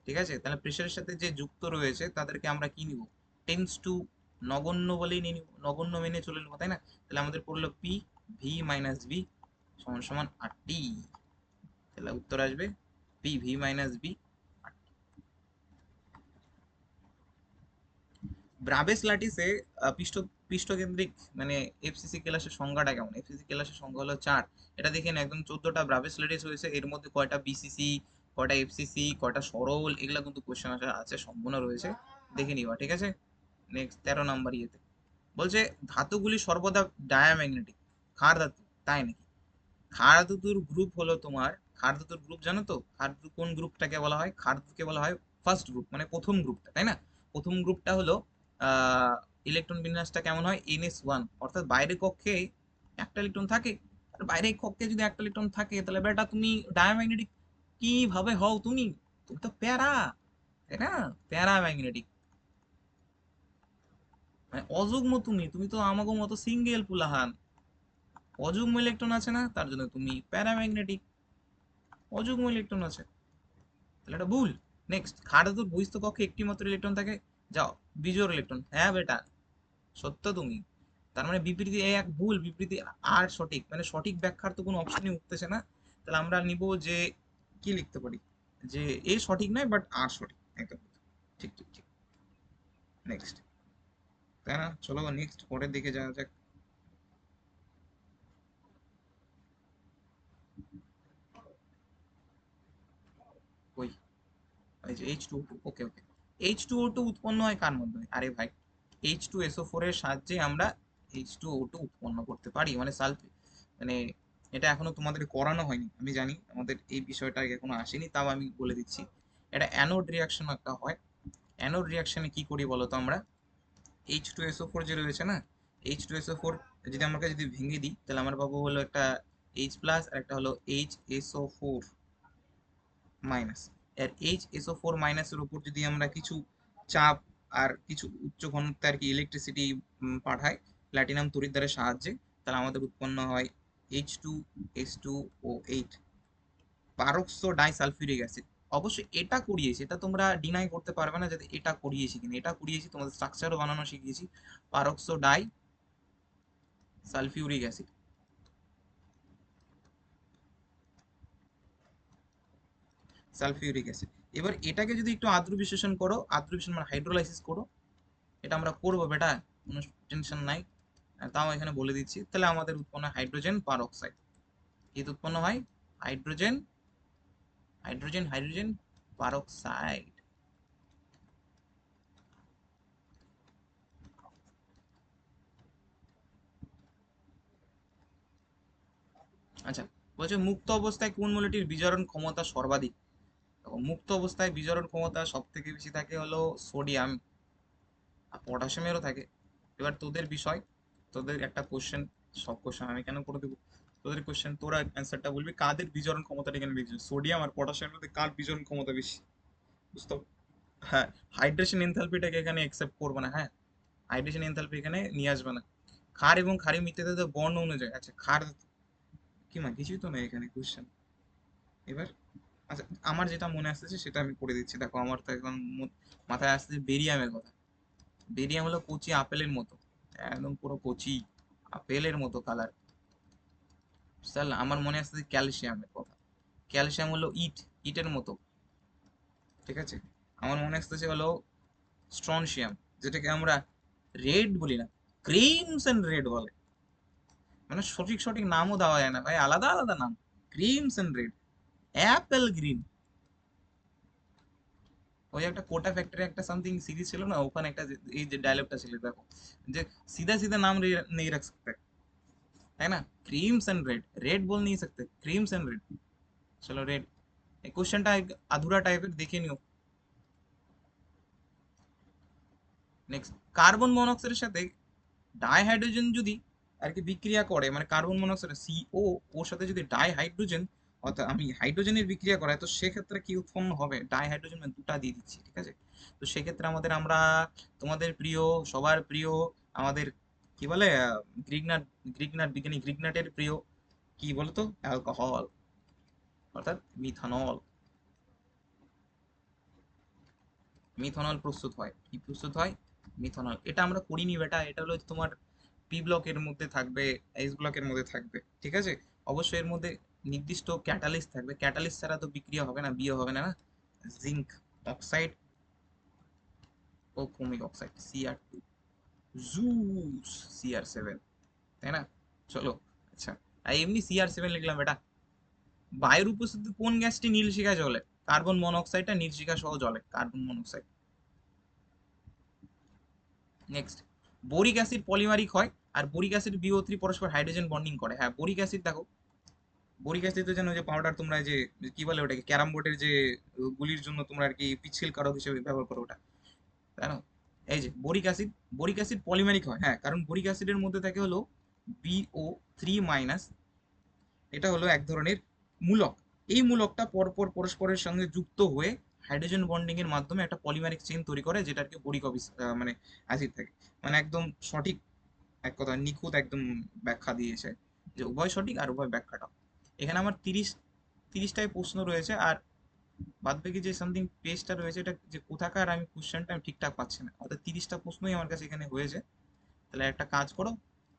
ঠিক আছে? তাহলে প্রেশারের সাথে যে যুক্ত রয়েছে তাদেরকে আমরা কি নিব? টেন্স টু নগণ্য বলেই নিয়ে নিব, নগণ্য মেনে চলে নেবো, তাই না? তাহলে আমাদের পড়লো পি ভি মাইনাস বি সমান সমান আর টি। তাহলে উত্তর আসবে পি ভি মাইনাস বি আর টি। ব্রাবেস ল্যাটিসে পৃষ্ঠ পৃষ্ঠকেন্দ্রিক মানে এফসিসি ক্লাসের সংখ্যাটা কেমন? এফসিসি ক্লাসের সংখ্যা হলো 4। এটা দেখেন একদম 14টা ব্রাবেস ল্যাটিস হয়েছে, এর মধ্যে কয়টা বিসিসি, কয়টা এফসিসি, কয়টা সরল, এগুলা কিন্তু কোশ্চেন আছে সম্পূর্ণ রয়েছে, দেখে নিবা। ঠিক আছে, নেক্সট 13 নাম্বার ইয়েতে বলছে ধাতুগুলি সর্বদা ডায়াম্যাগনেটিক। ক্ষার ধাতু, তাই নাকি? ক্ষার ধাতুর গ্রুপ হলো তোমার, ক্ষার ধাতুর গ্রুপ জানো তো? ক্ষার ধাতু কোন গ্রুপটাকে বলা হয়? ক্ষার ধাতুকে বলা হয় ফার্স্ট গ্রুপ, মানে প্রথম গ্রুপটা, তাই না? প্রথম গ্রুপটা হলো ইলেকট্রন বিন্যাসটা কেমন হয়? NS1, অর্থাৎ বাইরের কক্ষে একটা ইলেকট্রন থাকে। আর বাইরের কক্ষে যদি একটা ইলেকট্রন থাকে তাহলে বেটা তুমি ডায়াম্যাগনেটিক কিভাবে হও? তুমি তুমি তো প্যারা, তাই না? প্যারা ম্যাগনেটিক, মানে অযুগ্ম। তুমি তুমি তো আমাগো মতো সিঙ্গেল পুলাহান। অযুগ্ম ইলেকট্রন আছে না, তার জন্য তুমি প্যারাম্যাগনেটিক। অযুগ্ম ইলেকট্রন আছে, তাহলে এটা ভুল। নেক্সট, ক্ষার ধাতুর বহিস্থ কক্ষে একটি মাত্র ইলেকট্রন থাকে। যাও, বিজোড় ইলেকট্রন, হ্যাঁ বেটা, সত্য তুমি। তার মানে বিবৃতি এ এক ভুল, বিবৃতি আর সঠিক, মানে সঠিক ব্যাখ্যার তো কোনো অপশনই উঠতেছে না। তাহলে আমরা নিব যে কি লিখতে পারি, যে এ সঠিক নয় বাট আর সঠিক, একদম ঠিক ঠিক ঠিক। নেক্সট, তাই না? চলো নেক্সট পরের দিকে যাওয়া যাক। ওই এই যে H2O2, ওকে ওকে। H2O2 উৎপন্ন হয় কার মাধ্যমে? আরে ভাই, H2SO4 এর সাহায্যে আমরা H2O2 উৎপন্ন করতে পারি, মানে সালফেট, মানে এটা এখনো তোমাদের করানো হয়নি আমি জানি, আমাদের এই বিষয়টা এখনো আসেনি, তাও আমি বলে দিচ্ছি। এটা অ্যানোড রিয়াকশন একটা হয়। অ্যানোড রিয়াকশনে কি করি বলতো আমরা? H2SO4 যে রয়েছে না, H2SO4 যদি আমরা যদি ভেঙে দিই তাহলে আমার পাবো হলো একটা H প্লাস আর একটা হলো HSO4 মাইনাস। এর HSO4 মাইনাসের উপর যদি আমরা কিছু চাপ আর কিছু উচ্চ ঘনত্বে আর কি ইলেকট্রিসিটি পাঠাই প্ল্যাটিনাম তড়িৎদ্বারের সাহায্যে, তাহলে আমাদের উৎপন্ন হয় H2S2O8, পারক্সো ডাইসালফিউরিক অ্যাসিড। অবশ্যই এটা করিয়েছি, এটা তোমরা ডিনাই করতে পারবে না যাতে এটা করিয়েছি কিনা, এটা করিয়েছি, তোমাদের স্ট্রাকচারও বানানো শিখিয়েছি। পারক্সো die sulphuric acid. Sulphuric acid. এবার এটাকে যদি একটু আদ্র বিশ্লেষণ করো, আদ্র বিশ্লেষণ মানে হাইড্রোলাইসিস করো, এটা আমরা করবো বেটা, কোনো টেনশন নাই। তাও এখানে বলে দিচ্ছি, তাহলে আমাদের উৎপন্ন হয় হাইড্রোজেন পারঅক্সাইড। কি উৎপন্ন হয়? Hydrogen, hydrogen, hydrogen peroxide. আচ্ছা, বলছে মুক্ত অবস্থায় কোন মৌলটির বিজারণ ক্ষমতা সর্বাধিক? দেখো, মুক্ত অবস্থায় বিজারণ ক্ষমতা সব থেকে বেশি থাকে হলো সোডিয়াম, আর পটাশিয়ামেরও থাকে। এবার তোদের বিষয়, তোদের একটা কোশ্চেন, সব কোশ্চেন আমি কেন করে দেবো, তোদের কোশ্চেন তোরা অ্যান্সারটা বলবি, কাদের বিজারণ ক্ষমতাটা এখানে বেশি, সোডিয়াম আর পটাশিয়ামের মধ্যে কার বিজারণ ক্ষমতা বেশি, বুঝতে? হ্যাঁ, হাইড্রেশন এনথালপিটাকে এখানে একসেপ্ট করবে না, হ্যাঁ, হাইড্রেশন এনথালপি এখানে নিয়ে আসবে না। ক্ষার এবং ক্ষারীয় মৃত্তিকাতে বর্ণ অনুযায়ী, আচ্ছা ক্ষার কি, মা কিছুই তো নেই এখানে কোশ্চেন। এবার আচ্ছা, আমার যেটা মনে আসতেছে সেটা আমি করে দিচ্ছি। দেখো আমার তো এখন মাথায় আসছে বেরিয়ামের কথা। বেরিয়াম হলো কচি আপেলের মতো, একদম পুরো কচি আপেলের মতো কালার। স্যার আমার মনে আসছে ক্যালসিয়ামের কথা। ক্যালসিয়াম হলো ইট, ইটের মতো। ঠিক আছে, আমার মনে আসতেছে হলো স্ট্রনশিয়াম, যেটাকে আমরা রেড বলি না, ক্রিমসন রেড বলে। মানে সঠিক সঠিক নামও দেওয়া যায় না ভাই, আলাদা আলাদা নাম। Crimson red, Apple green. ওই একটা কোটা ফ্যাক্টরি একটা সামথিং সিরিজ ছিল না, ওখানে একটা এই যে ডায়লগটা ছিল দেখো, যে सीधा सीधा नाम नहीं रख सकते, है ना? क्रीम्स एंड रेड, रेड बोल नहीं सकते, क्रीम्स एंड रेड। चलो रेड। এই কোশ্চেনটা আধুরা টাইপের, দেখে নিও। নেক্সট, কার্বন মনোক্সাইডের সাথে ডাইহাইড্রোজেন যদি আর কি বিক্রিয়া করে, মানে কার্বন মনোক্সাইড সিও ওর সাথে যদি ডাইহাইড্রোজেন, অর্থাৎ আমি হাইড্রোজেনের বিক্রিয়া করাই, তো সেক্ষেত্রে কি উৎপন্ন হবে? ডাইহাইড্রোজেন মানে দুটা দিয়ে দিচ্ছি, ঠিক আছে? তো সেক্ষেত্রে আমাদের আমরা তোমাদের প্রিয়, সবার প্রিয়, আমাদের কি বলে গ্রিগনাট, গ্রিগনাট বিজ্ঞানী গ্রিগনাটের প্রিয় কি বলতো, অ্যালকোহল, অর্থাৎ মিথানল। মিথানল প্রস্তুত হয়, কি প্রস্তুত হয়? মিথানল। এটা আমরা করিনি বেটা, এটা হলো তোমার পি ব্লকের মধ্যে থাকবে, এইচ ব্লকের মধ্যে থাকবে, ঠিক আছে? অবশ্যই এর মধ্যে নির্দিষ্ট ক্যাটালিস্ট থাকবে, ক্যাটালিস্ট ছাড়া তো বিক্রিয়া হবে না, বিয়ে হবে না, না? জিঙ্ক অক্সাইড, ও ক্রোমিক অক্সাইড Cr2, জুস Cr7, তাই না? চলো, আচ্ছা, আর এমনি Cr7 লিখলাম এটা। বায়ুর উপস্থিতিতে কোন গ্যাসটি নীল শিখা জ্বলে? কার্বন মনোক্সাইডটা নীল শিখা সহ জ্বলে, carbon monoxide. Next, boric acid polymeric হয়, আর বোরিক অ্যাসিড BO3 পরস্পর হাইড্রোজেন বন্ডিং করে। হ্যাঁ, বোরিক অ্যাসিড দেখো, বোরিক অ্যাসিড তো জানো যে পাউডার, তোমরা যে কি বলে ওটাকে, ক্যারাম বোর্ডের যে গুলির জন্য তোমরা আর কি পিচ্ছিল কারক হিসেবে ব্যবহার করো ওটা, তাই না? এই যে boric acid, boric acid polymeric হয়, হ্যাঁ, কারণ বোরিক অ্যাসিডের মধ্যে থাকে হলো BO3 মাইনাস। এটা হলো এক ধরনের মূলক। এই মূলকটা পরপর পরস্পরের সঙ্গে যুক্ত হয়ে হাইড্রোজেন বন্ডিং এর মাধ্যমে একটা পলিমারিক চেইন তৈরি করে, যেটা আর কি বোরিক মানে অ্যাসিড থাকে। মানে একদম সঠিক, এক কথা নিখুঁত একদম ব্যাখ্যা দিয়েছে, যে উভয় সঠিক আর উভয় ব্যাখ্যাটা। এখানে আমার 30টায় প্রশ্ন রয়েছে, আর বাদ বাকি যে সামথিং পেজটা রয়েছে, এটা যে কোথাকার আমি কোশ্চেনটা আমি ঠিকঠাক পাচ্ছি না, অর্থাৎ 30টা প্রশ্নই আমার কাছে এখানে হয়েছে। তাহলে একটা কাজ করো,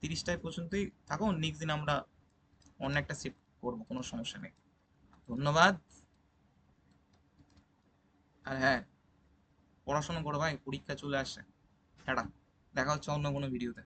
30টায় পর্যন্তই থাকো, নেক্সট দিন আমরা অন্য একটা সেট করবো, কোনো সমস্যা নেই। ধন্যবাদ। আর হ্যাঁ, পড়াশোনা করো ভাই, পরীক্ষা চলে আসছে। টাটা, দেখা হচ্ছে অন্য কোনো ভিডিওতে।